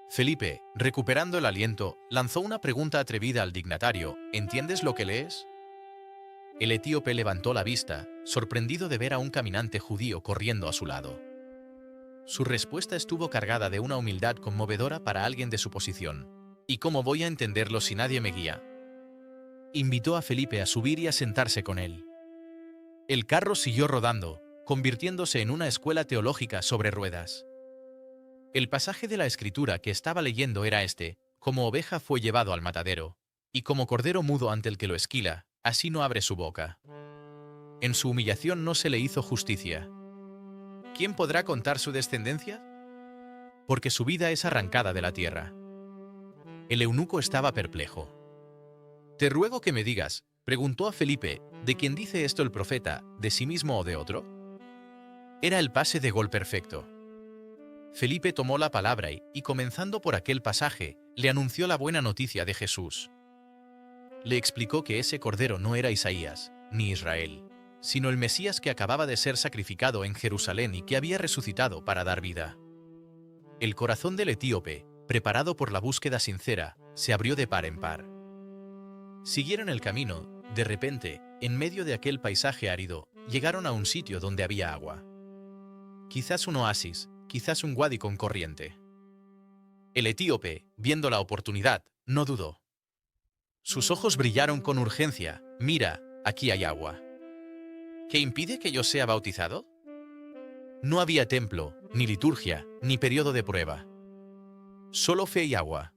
Speaker 1: Felipe, recuperando el aliento, lanzó una pregunta atrevida al dignatario: ¿entiendes lo que lees? El etíope levantó la vista, sorprendido de ver a un caminante judío corriendo a su lado. Su respuesta estuvo cargada de una humildad conmovedora para alguien de su posición. ¿Y cómo voy a entenderlo si nadie me guía? Invitó a Felipe a subir y a sentarse con él. El carro siguió rodando, convirtiéndose en una escuela teológica sobre ruedas. El pasaje de la Escritura que estaba leyendo era este: como oveja fue llevado al matadero, y como cordero mudo ante el que lo esquila, así no abre su boca. En su humillación no se le hizo justicia. ¿Quién podrá contar su descendencia? Porque su vida es arrancada de la tierra. El eunuco estaba perplejo. «Te ruego que me digas», preguntó a Felipe, «¿de quién dice esto el profeta, de sí mismo o de otro?» Era el pase de gol perfecto. Felipe tomó la palabra y, comenzando por aquel pasaje, le anunció la buena noticia de Jesús. Le explicó que ese cordero no era Isaías, ni Israel, sino el Mesías que acababa de ser sacrificado en Jerusalén y que había resucitado para dar vida. El corazón del etíope, preparado por la búsqueda sincera, se abrió de par en par. Siguieron el camino. De repente, en medio de aquel paisaje árido, llegaron a un sitio donde había agua. Quizás un oasis, quizás un wadi con corriente. El etíope, viendo la oportunidad, no dudó. Sus ojos brillaron con urgencia. «Mira, aquí hay agua. ¿Qué impide que yo sea bautizado?» No había templo, ni liturgia, ni periodo de prueba. Solo fe y agua.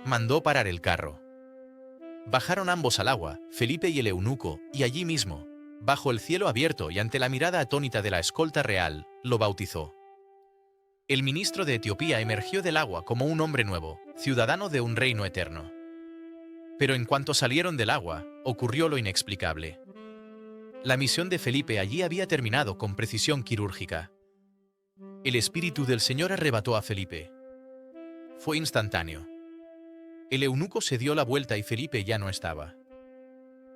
Speaker 1: Mandó parar el carro. Bajaron ambos al agua, Felipe y el eunuco, y allí mismo, bajo el cielo abierto y ante la mirada atónita de la escolta real, lo bautizó. El ministro de Etiopía emergió del agua como un hombre nuevo, ciudadano de un reino eterno. Pero en cuanto salieron del agua, ocurrió lo inexplicable. La misión de Felipe allí había terminado con precisión quirúrgica. El Espíritu del Señor arrebató a Felipe. Fue instantáneo. El eunuco se dio la vuelta y Felipe ya no estaba.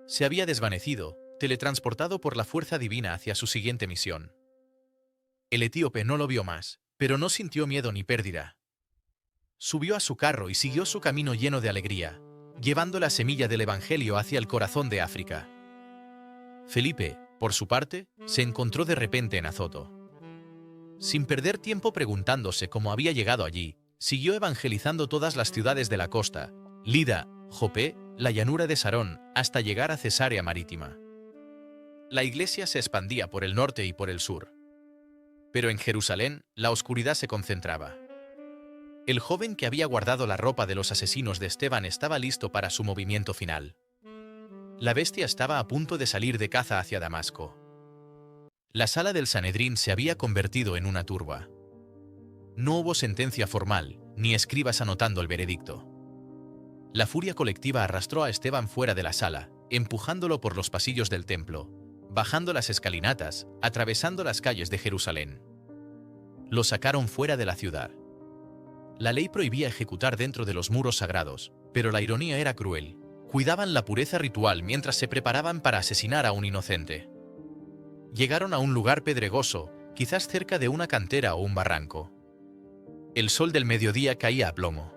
Speaker 1: Se había desvanecido, teletransportado por la fuerza divina hacia su siguiente misión. El etíope no lo vio más, pero no sintió miedo ni pérdida. Subió a su carro y siguió su camino lleno de alegría, llevando la semilla del Evangelio hacia el corazón de África. Felipe, por su parte, se encontró de repente en Azoto. Sin perder tiempo preguntándose cómo había llegado allí, siguió evangelizando todas las ciudades de la costa, Lida, Jope, la llanura de Sarón, hasta llegar a Cesarea Marítima. La iglesia se expandía por el norte y por el sur. Pero en Jerusalén, la oscuridad se concentraba. El joven que había guardado la ropa de los asesinos de Esteban estaba listo para su movimiento final. La bestia estaba a punto de salir de caza hacia Damasco. La sala del Sanedrín se había convertido en una turba. No hubo sentencia formal, ni escribas anotando el veredicto. La furia colectiva arrastró a Esteban fuera de la sala, empujándolo por los pasillos del templo, bajando las escalinatas, atravesando las calles de Jerusalén. Lo sacaron fuera de la ciudad. La ley prohibía ejecutar dentro de los muros sagrados, pero la ironía era cruel. Cuidaban la pureza ritual mientras se preparaban para asesinar a un inocente. Llegaron a un lugar pedregoso, quizás cerca de una cantera o un barranco. El sol del mediodía caía a plomo.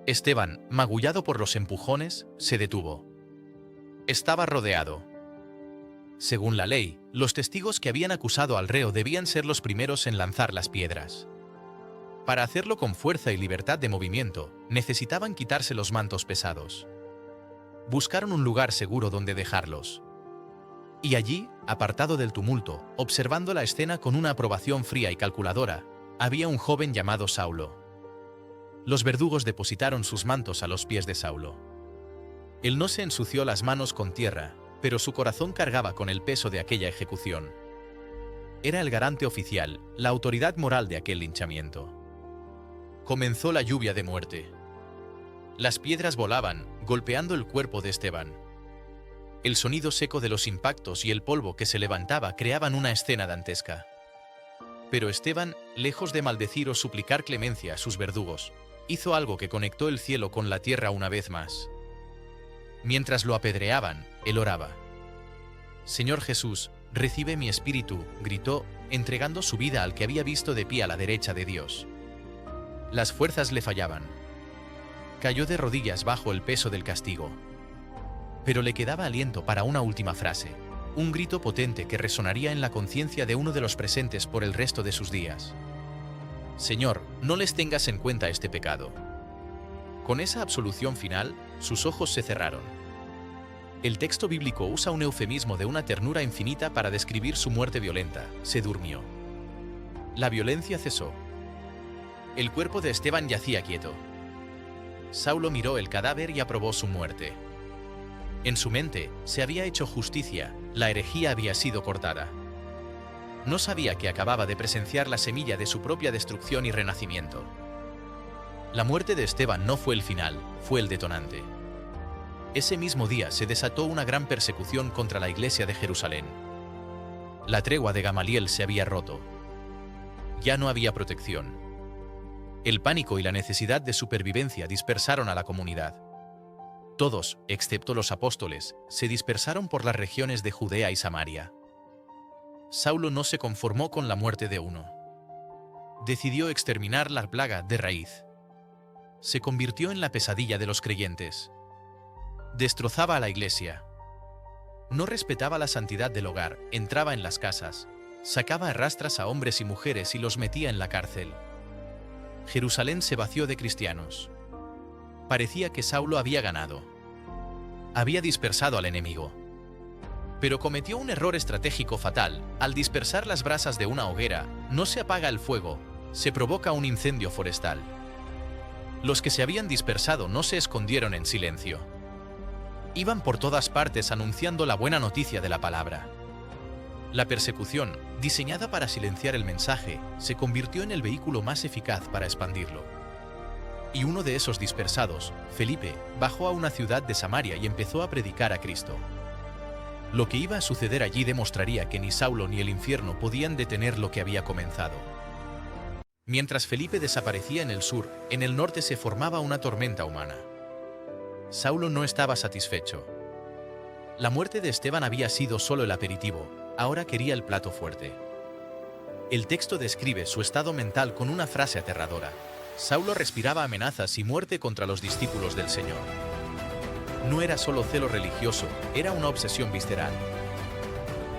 Speaker 1: Esteban, magullado por los empujones, se detuvo. Estaba rodeado. Según la ley, los testigos que habían acusado al reo debían ser los primeros en lanzar las piedras. Para hacerlo con fuerza y libertad de movimiento, necesitaban quitarse los mantos pesados. Buscaron un lugar seguro donde dejarlos. Y allí, apartado del tumulto, observando la escena con una aprobación fría y calculadora, había un joven llamado Saulo. Los verdugos depositaron sus mantos a los pies de Saulo. Él no se ensució las manos con tierra, pero su corazón cargaba con el peso de aquella ejecución. Era el garante oficial, la autoridad moral de aquel linchamiento. Comenzó la lluvia de muerte. Las piedras volaban, golpeando el cuerpo de Esteban. El sonido seco de los impactos y el polvo que se levantaba creaban una escena dantesca. Pero Esteban, lejos de maldecir o suplicar clemencia a sus verdugos, hizo algo que conectó el cielo con la tierra una vez más. Mientras lo apedreaban, él oraba. «Señor Jesús, recibe mi espíritu», gritó, entregando su vida al que había visto de pie a la derecha de Dios. Las fuerzas le fallaban. Cayó de rodillas bajo el peso del castigo. Pero le quedaba aliento para una última frase, un grito potente que resonaría en la conciencia de uno de los presentes por el resto de sus días. «Señor, no les tengas en cuenta este pecado». Con esa absolución final, sus ojos se cerraron. El texto bíblico usa un eufemismo de una ternura infinita para describir su muerte violenta. Se durmió. La violencia cesó. El cuerpo de Esteban yacía quieto. Saulo miró el cadáver y aprobó su muerte. En su mente se había hecho justicia, la herejía había sido cortada. No sabía que acababa de presenciar la semilla de su propia destrucción y renacimiento. La muerte de Esteban no fue el final, fue el detonante. Ese mismo día se desató una gran persecución contra la iglesia de Jerusalén. La tregua de Gamaliel se había roto. Ya no había protección. El pánico y la necesidad de supervivencia dispersaron a la comunidad. Todos, excepto los apóstoles, se dispersaron por las regiones de Judea y Samaria. Saulo no se conformó con la muerte de uno. Decidió exterminar la plaga de raíz. Se convirtió en la pesadilla de los creyentes. Destrozaba a la iglesia. No respetaba la santidad del hogar, entraba en las casas, sacaba a rastras a hombres y mujeres y los metía en la cárcel. Jerusalén se vació de cristianos. Parecía que Saulo había ganado. Había dispersado al enemigo. Pero cometió un error estratégico fatal. Al dispersar las brasas de una hoguera, no se apaga el fuego, se provoca un incendio forestal. Los que se habían dispersado no se escondieron en silencio. Iban por todas partes anunciando la buena noticia de la palabra. La persecución, diseñada para silenciar el mensaje, se convirtió en el vehículo más eficaz para expandirlo. Y uno de esos dispersados, Felipe, bajó a una ciudad de Samaria y empezó a predicar a Cristo. Lo que iba a suceder allí demostraría que ni Saulo ni el infierno podían detener lo que había comenzado. Mientras Felipe desaparecía en el sur, en el norte se formaba una tormenta humana. Saulo no estaba satisfecho. La muerte de Esteban había sido solo el aperitivo, ahora quería el plato fuerte. El texto describe su estado mental con una frase aterradora. Saulo respiraba amenazas y muerte contra los discípulos del Señor. No era solo celo religioso, era una obsesión visceral.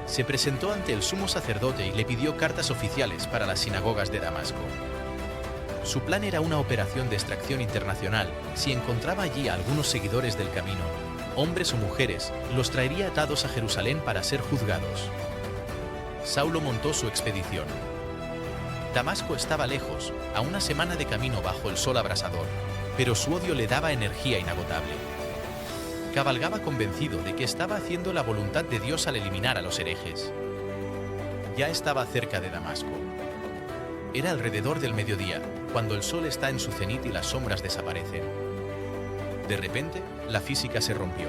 Speaker 1: Se presentó ante el sumo sacerdote y le pidió cartas oficiales para las sinagogas de Damasco. Su plan era una operación de extracción internacional. Si encontraba allí a algunos seguidores del camino, hombres o mujeres, los traería atados a Jerusalén para ser juzgados. Saulo montó su expedición. Damasco estaba lejos, a una semana de camino bajo el sol abrasador, pero su odio le daba energía inagotable. Cabalgaba convencido de que estaba haciendo la voluntad de Dios al eliminar a los herejes. Ya estaba cerca de Damasco. Era alrededor del mediodía, cuando el sol está en su cenit y las sombras desaparecen. De repente, la física se rompió.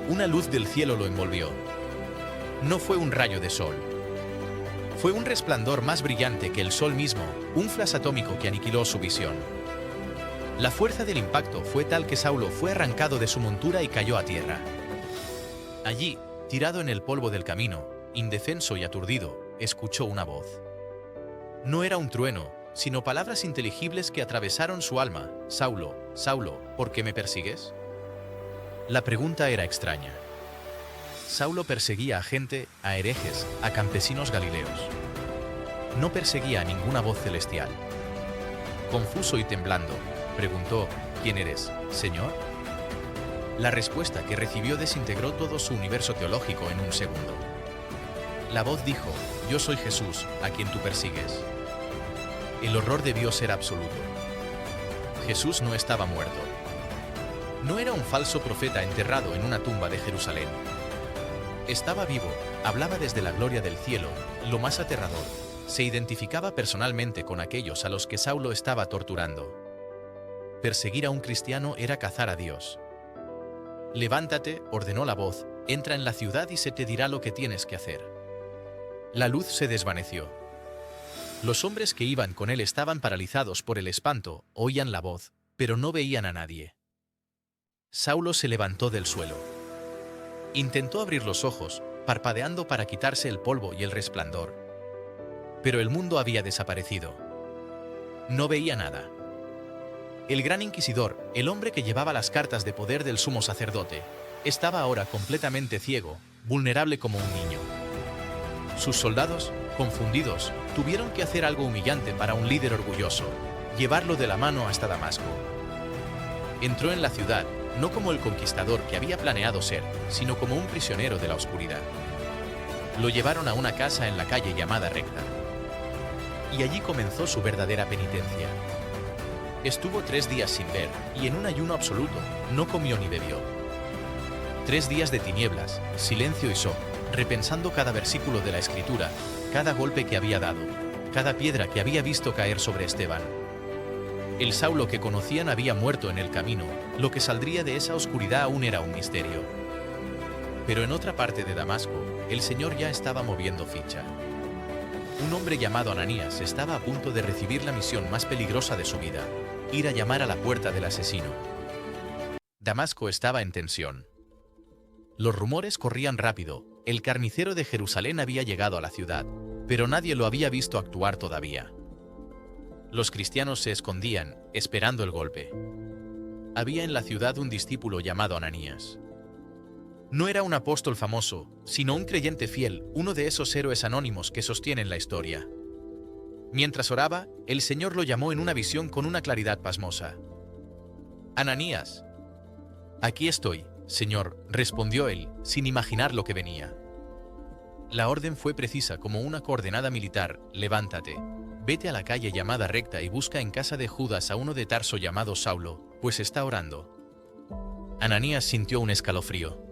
Speaker 1: Una luz del cielo lo envolvió. No fue un rayo de sol. Fue un resplandor más brillante que el sol mismo, un flash atómico que aniquiló su visión. La fuerza del impacto fue tal que Saulo fue arrancado de su montura y cayó a tierra. Allí, tirado en el polvo del camino, indefenso y aturdido, escuchó una voz. No era un trueno, sino palabras inteligibles que atravesaron su alma. Saulo, Saulo, ¿por qué me persigues? La pregunta era extraña. Saulo perseguía a gente, a herejes, a campesinos galileos. No perseguía a ninguna voz celestial. Confuso y temblando, preguntó, ¿quién eres, Señor? La respuesta que recibió desintegró todo su universo teológico en un segundo. La voz dijo, yo soy Jesús, a quien tú persigues. El horror debió ser absoluto. Jesús no estaba muerto. No era un falso profeta enterrado en una tumba de Jerusalén. Estaba vivo, hablaba desde la gloria del cielo, lo más aterrador, se identificaba personalmente con aquellos a los que Saulo estaba torturando. Perseguir a un cristiano era cazar a Dios. Levántate, ordenó la voz, entra en la ciudad y se te dirá lo que tienes que hacer. La luz se desvaneció. Los hombres que iban con él estaban paralizados por el espanto, oían la voz, pero no veían a nadie. Saulo se levantó del suelo. Intentó abrir los ojos, parpadeando para quitarse el polvo y el resplandor. Pero el mundo había desaparecido. No veía nada. El gran inquisidor, el hombre que llevaba las cartas de poder del sumo sacerdote, estaba ahora completamente ciego, vulnerable como un niño. Sus soldados, confundidos, tuvieron que hacer algo humillante para un líder orgulloso, llevarlo de la mano hasta Damasco. Entró en la ciudad, no como el conquistador que había planeado ser, sino como un prisionero de la oscuridad. Lo llevaron a una casa en la calle llamada Recta. Y allí comenzó su verdadera penitencia. Estuvo 3 días sin ver, y en un ayuno absoluto, no comió ni bebió. 3 días de tinieblas, silencio y so, repensando cada versículo de la Escritura, cada golpe que había dado, cada piedra que había visto caer sobre Esteban. El Saulo que conocían había muerto en el camino, lo que saldría de esa oscuridad aún era un misterio. Pero en otra parte de Damasco, el Señor ya estaba moviendo ficha. Un hombre llamado Ananías estaba a punto de recibir la misión más peligrosa de su vida, ir a llamar a la puerta del asesino. Damasco estaba en tensión. Los rumores corrían rápido, el carnicero de Jerusalén había llegado a la ciudad, pero nadie lo había visto actuar todavía. Los cristianos se escondían, esperando el golpe. Había en la ciudad un discípulo llamado Ananías. No era un apóstol famoso, sino un creyente fiel, uno de esos héroes anónimos que sostienen la historia. Mientras oraba, el Señor lo llamó en una visión con una claridad pasmosa. «Ananías». «Aquí estoy, Señor», respondió él, sin imaginar lo que venía. La orden fue precisa como una coordenada militar: «Levántate, vete a la calle llamada Recta y busca en casa de Judas a uno de Tarso llamado Saulo, pues está orando». Ananías sintió un escalofrío.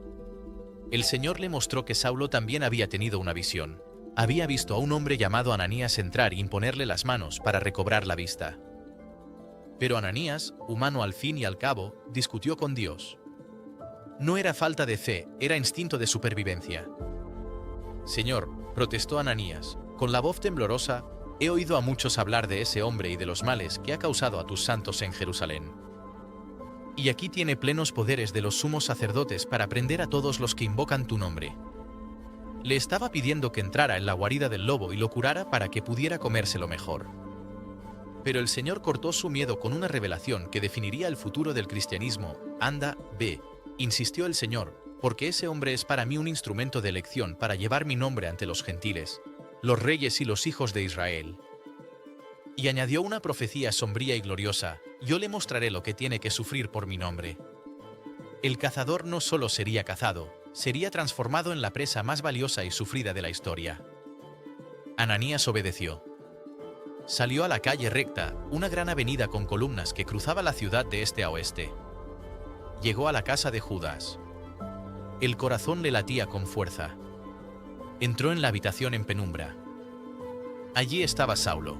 Speaker 1: El Señor le mostró que Saulo también había tenido una visión. Había visto a un hombre llamado Ananías entrar y imponerle las manos para recobrar la vista. Pero Ananías, humano al fin y al cabo, discutió con Dios. No era falta de fe, era instinto de supervivencia. «Señor», protestó Ananías, con la voz temblorosa, «he oído a muchos hablar de ese hombre y de los males que ha causado a tus santos en Jerusalén. Y aquí tiene plenos poderes de los sumos sacerdotes para prender a todos los que invocan tu nombre». Le estaba pidiendo que entrara en la guarida del lobo y lo curara para que pudiera comérselo mejor. Pero el Señor cortó su miedo con una revelación que definiría el futuro del cristianismo. «Anda, ve», insistió el Señor, «porque ese hombre es para mí un instrumento de elección para llevar mi nombre ante los gentiles, los reyes y los hijos de Israel». Y añadió una profecía sombría y gloriosa: «Yo le mostraré lo que tiene que sufrir por mi nombre». El cazador no solo sería cazado, sería transformado en la presa más valiosa y sufrida de la historia. Ananías obedeció. Salió a la calle Recta, una gran avenida con columnas que cruzaba la ciudad de este a oeste. Llegó a la casa de Judas. El corazón le latía con fuerza. Entró en la habitación en penumbra. Allí estaba Saulo.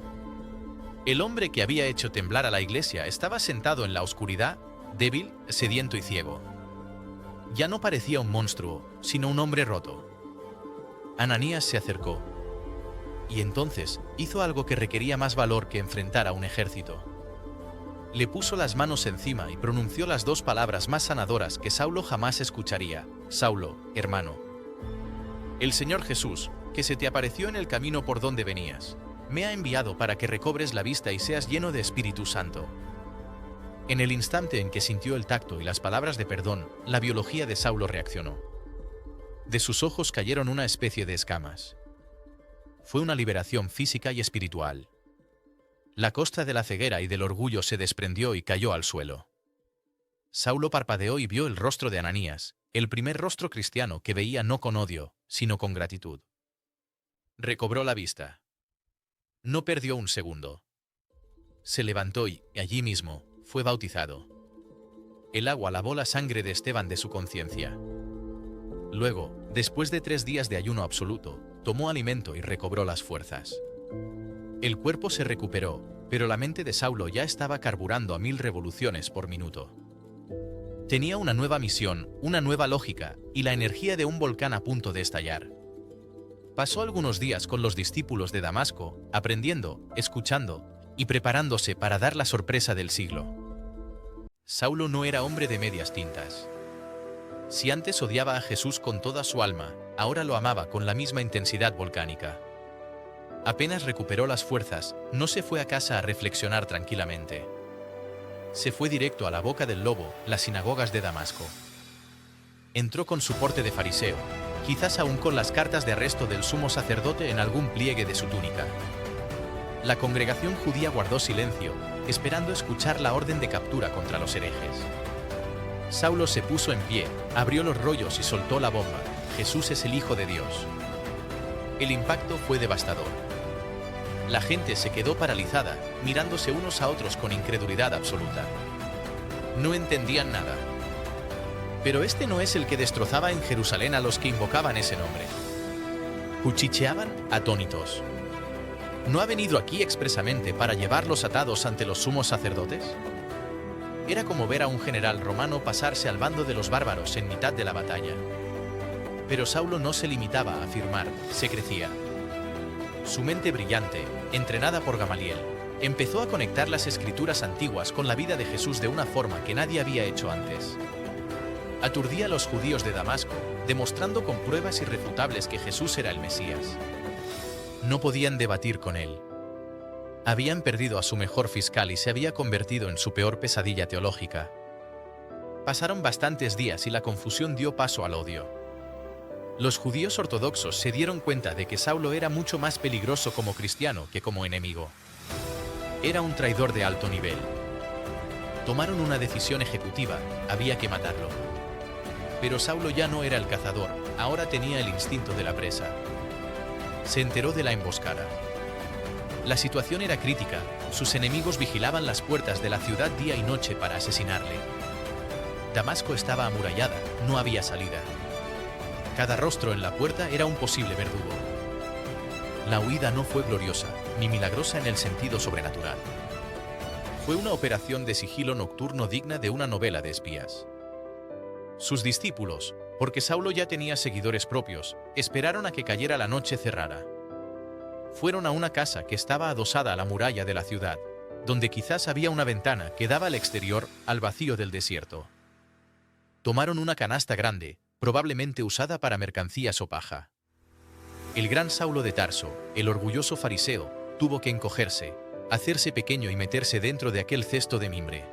Speaker 1: El hombre que había hecho temblar a la iglesia estaba sentado en la oscuridad, débil, sediento y ciego. Ya no parecía un monstruo, sino un hombre roto. Ananías se acercó. Y entonces hizo algo que requería más valor que enfrentar a un ejército. Le puso las manos encima y pronunció las 2 palabras más sanadoras que Saulo jamás escucharía: «Saulo, hermano. El Señor Jesús, que se te apareció en el camino por donde venías, me ha enviado para que recobres la vista y seas lleno de Espíritu Santo». En el instante en que sintió el tacto y las palabras de perdón, la biología de Saulo reaccionó. De sus ojos cayeron una especie de escamas. Fue una liberación física y espiritual. La costra de la ceguera y del orgullo se desprendió y cayó al suelo. Saulo parpadeó y vio el rostro de Ananías, el primer rostro cristiano que veía no con odio, sino con gratitud. Recobró la vista. No perdió un segundo. Se levantó y, allí mismo, fue bautizado. El agua lavó la sangre de Esteban de su conciencia. Luego, después de 3 días de ayuno absoluto, tomó alimento y recobró las fuerzas. El cuerpo se recuperó, pero la mente de Saulo ya estaba carburando a 1000 revoluciones por minuto. Tenía una nueva misión, una nueva lógica, y la energía de un volcán a punto de estallar. Pasó algunos días con los discípulos de Damasco, aprendiendo, escuchando y preparándose para dar la sorpresa del siglo. Saulo no era hombre de medias tintas. Si antes odiaba a Jesús con toda su alma, ahora lo amaba con la misma intensidad volcánica. Apenas recuperó las fuerzas, no se fue a casa a reflexionar tranquilamente. Se fue directo a la boca del lobo, las sinagogas de Damasco. Entró con su porte de fariseo, quizás aún con las cartas de arresto del sumo sacerdote en algún pliegue de su túnica. La congregación judía guardó silencio, esperando escuchar la orden de captura contra los herejes. Saulo se puso en pie, abrió los rollos y soltó la bomba. Jesús es el Hijo de Dios. El impacto fue devastador. La gente se quedó paralizada, mirándose unos a otros con incredulidad absoluta. No entendían nada. Pero este no es el que destrozaba en Jerusalén a los que invocaban ese nombre. Cuchicheaban atónitos. ¿No ha venido aquí expresamente para llevarlos atados ante los sumos sacerdotes? Era como ver a un general romano pasarse al bando de los bárbaros en mitad de la batalla. Pero Saulo no se limitaba a afirmar, se crecía. Su mente brillante, entrenada por Gamaliel, empezó a conectar las escrituras antiguas con la vida de Jesús de una forma que nadie había hecho antes. Aturdía a los judíos de Damasco, demostrando con pruebas irrefutables que Jesús era el Mesías. No podían debatir con él. Habían perdido a su mejor fiscal y se había convertido en su peor pesadilla teológica. Pasaron bastantes días y la confusión dio paso al odio. Los judíos ortodoxos se dieron cuenta de que Saulo era mucho más peligroso como cristiano que como enemigo. Era un traidor de alto nivel. Tomaron una decisión ejecutiva, había que matarlo. Pero Saulo ya no era el cazador, ahora tenía el instinto de la presa. Se enteró de la emboscada. La situación era crítica, sus enemigos vigilaban las puertas de la ciudad día y noche para asesinarle. Damasco estaba amurallada, no había salida. Cada rostro en la puerta era un posible verdugo. La huida no fue gloriosa, ni milagrosa en el sentido sobrenatural. Fue una operación de sigilo nocturno digna de una novela de espías. Sus discípulos, porque Saulo ya tenía seguidores propios, esperaron a que cayera la noche cerrada. Fueron a una casa que estaba adosada a la muralla de la ciudad, donde quizás había una ventana que daba al exterior, al vacío del desierto. Tomaron una canasta grande, probablemente usada para mercancías o paja. El gran Saulo de Tarso, el orgulloso fariseo, tuvo que encogerse, hacerse pequeño y meterse dentro de aquel cesto de mimbre.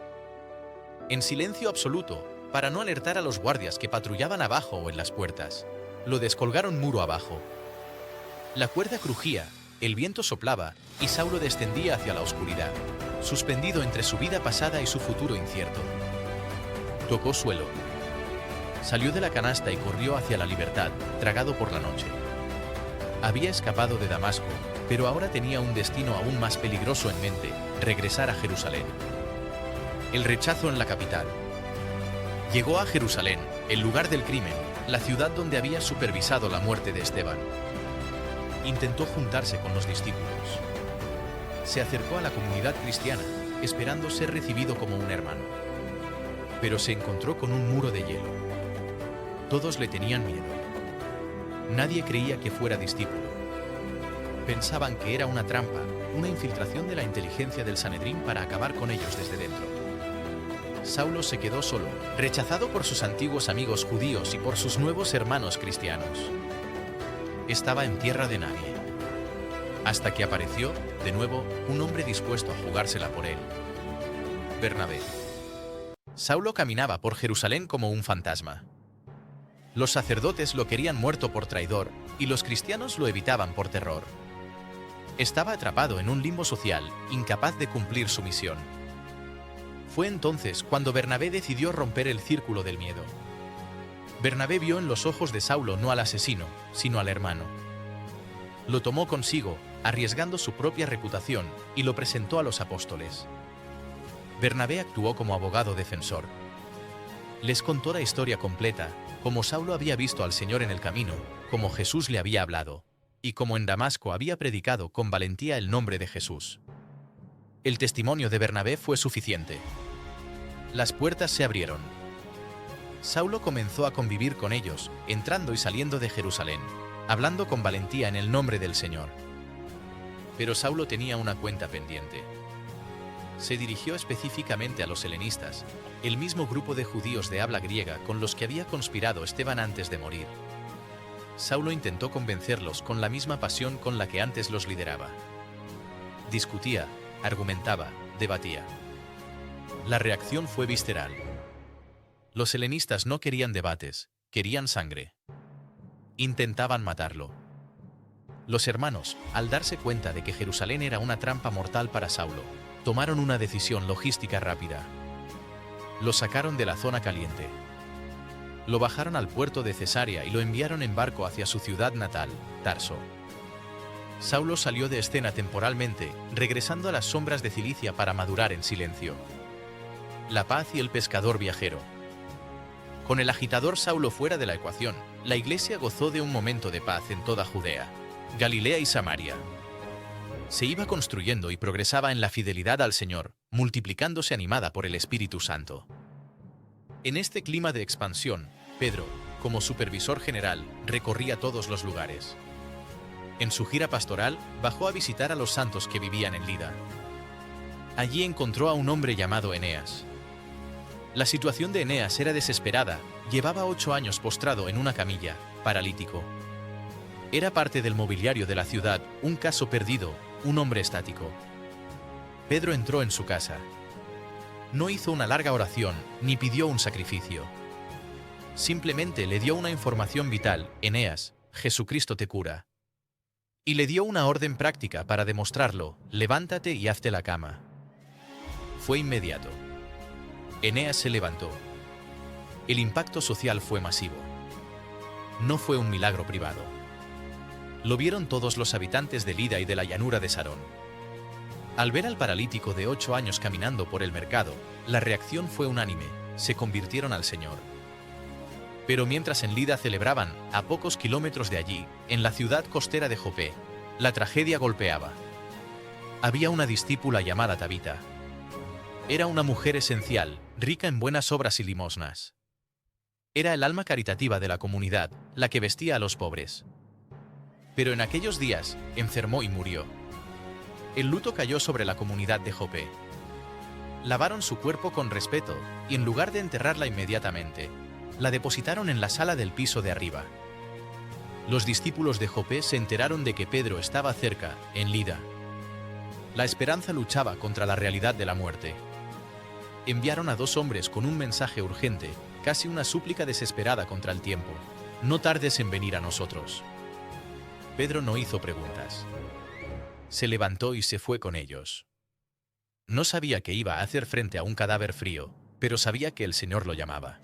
Speaker 1: En silencio absoluto, para no alertar a los guardias que patrullaban abajo o en las puertas, lo descolgaron muro abajo. La cuerda crujía, el viento soplaba y Saulo descendía hacia la oscuridad, suspendido entre su vida pasada y su futuro incierto. Tocó suelo. Salió de la canasta y corrió hacia la libertad, tragado por la noche. Había escapado de Damasco, pero ahora tenía un destino aún más peligroso en mente: regresar a Jerusalén. El rechazo en la capital. Llegó a Jerusalén, el lugar del crimen, la ciudad donde había supervisado la muerte de Esteban. Intentó juntarse con los discípulos. Se acercó a la comunidad cristiana, esperando ser recibido como un hermano. Pero se encontró con un muro de hielo. Todos le tenían miedo. Nadie creía que fuera discípulo. Pensaban que era una trampa, una infiltración de la inteligencia del Sanedrín para acabar con ellos desde dentro. Saulo se quedó solo, rechazado por sus antiguos amigos judíos y por sus nuevos hermanos cristianos. Estaba en tierra de nadie. Hasta que apareció, de nuevo, un hombre dispuesto a jugársela por él. Bernabé. Saulo caminaba por Jerusalén como un fantasma. Los sacerdotes lo querían muerto por traidor y los cristianos lo evitaban por terror. Estaba atrapado en un limbo social, incapaz de cumplir su misión. Fue entonces cuando Bernabé decidió romper el círculo del miedo. Bernabé vio en los ojos de Saulo no al asesino, sino al hermano. Lo tomó consigo, arriesgando su propia reputación, y lo presentó a los apóstoles. Bernabé actuó como abogado defensor. Les contó la historia completa, como Saulo había visto al Señor en el camino, como Jesús le había hablado, y como en Damasco había predicado con valentía el nombre de Jesús. El testimonio de Bernabé fue suficiente. Las puertas se abrieron. Saulo comenzó a convivir con ellos, entrando y saliendo de Jerusalén, hablando con valentía en el nombre del Señor. Pero Saulo tenía una cuenta pendiente. Se dirigió específicamente a los helenistas, el mismo grupo de judíos de habla griega con los que había conspirado Esteban antes de morir. Saulo intentó convencerlos con la misma pasión con la que antes los lideraba. Discutía, argumentaba, debatía. La reacción fue visceral. Los helenistas no querían debates, querían sangre. Intentaban matarlo. Los hermanos, al darse cuenta de que Jerusalén era una trampa mortal para Saulo, tomaron una decisión logística rápida. lo sacaron de la zona caliente. Lo bajaron al puerto de Cesarea y lo enviaron en barco hacia su ciudad natal, Tarso. Saulo salió de escena temporalmente, regresando a las sombras de Cilicia para madurar en silencio. La paz y el pescador viajero. Con el agitador Saulo fuera de la ecuación, la Iglesia gozó de un momento de paz en toda Judea, Galilea y Samaria. Se iba construyendo y progresaba en la fidelidad al Señor, multiplicándose animada por el Espíritu Santo. En este clima de expansión, Pedro, como supervisor general, recorría todos los lugares. En su gira pastoral, bajó a visitar a los santos que vivían en Lida. Allí encontró a un hombre llamado Eneas. La situación de Eneas era desesperada, llevaba 8 años postrado en una camilla, paralítico. Era parte del mobiliario de la ciudad, un caso perdido, un hombre estático. Pedro entró en su casa. No hizo una larga oración, ni pidió un sacrificio. Simplemente le dio una información vital: Eneas, Jesucristo te cura. Y le dio una orden práctica para demostrarlo: levántate y hazte la cama. Fue inmediato. Eneas se levantó. El impacto social fue masivo. No fue un milagro privado. Lo vieron todos los habitantes de Lida y de la llanura de Sarón. Al ver al paralítico de 8 años caminando por el mercado, la reacción fue unánime: se convirtieron al Señor. Pero mientras en Lida celebraban, a pocos kilómetros de allí, en la ciudad costera de Jope, la tragedia golpeaba. Había una discípula llamada Tabita. Era una mujer esencial, rica en buenas obras y limosnas. Era el alma caritativa de la comunidad, la que vestía a los pobres. Pero en aquellos días, enfermó y murió. El luto cayó sobre la comunidad de Jope. Lavaron su cuerpo con respeto, y en lugar de enterrarla inmediatamente, la depositaron en la sala del piso de arriba. Los discípulos de Jope se enteraron de que Pedro estaba cerca, en Lida. La esperanza luchaba contra la realidad de la muerte. Enviaron a 2 hombres con un mensaje urgente, casi una súplica desesperada contra el tiempo: no tardes en venir a nosotros. Pedro no hizo preguntas. Se levantó y se fue con ellos. No sabía que iba a hacer frente a un cadáver frío, pero sabía que el Señor lo llamaba.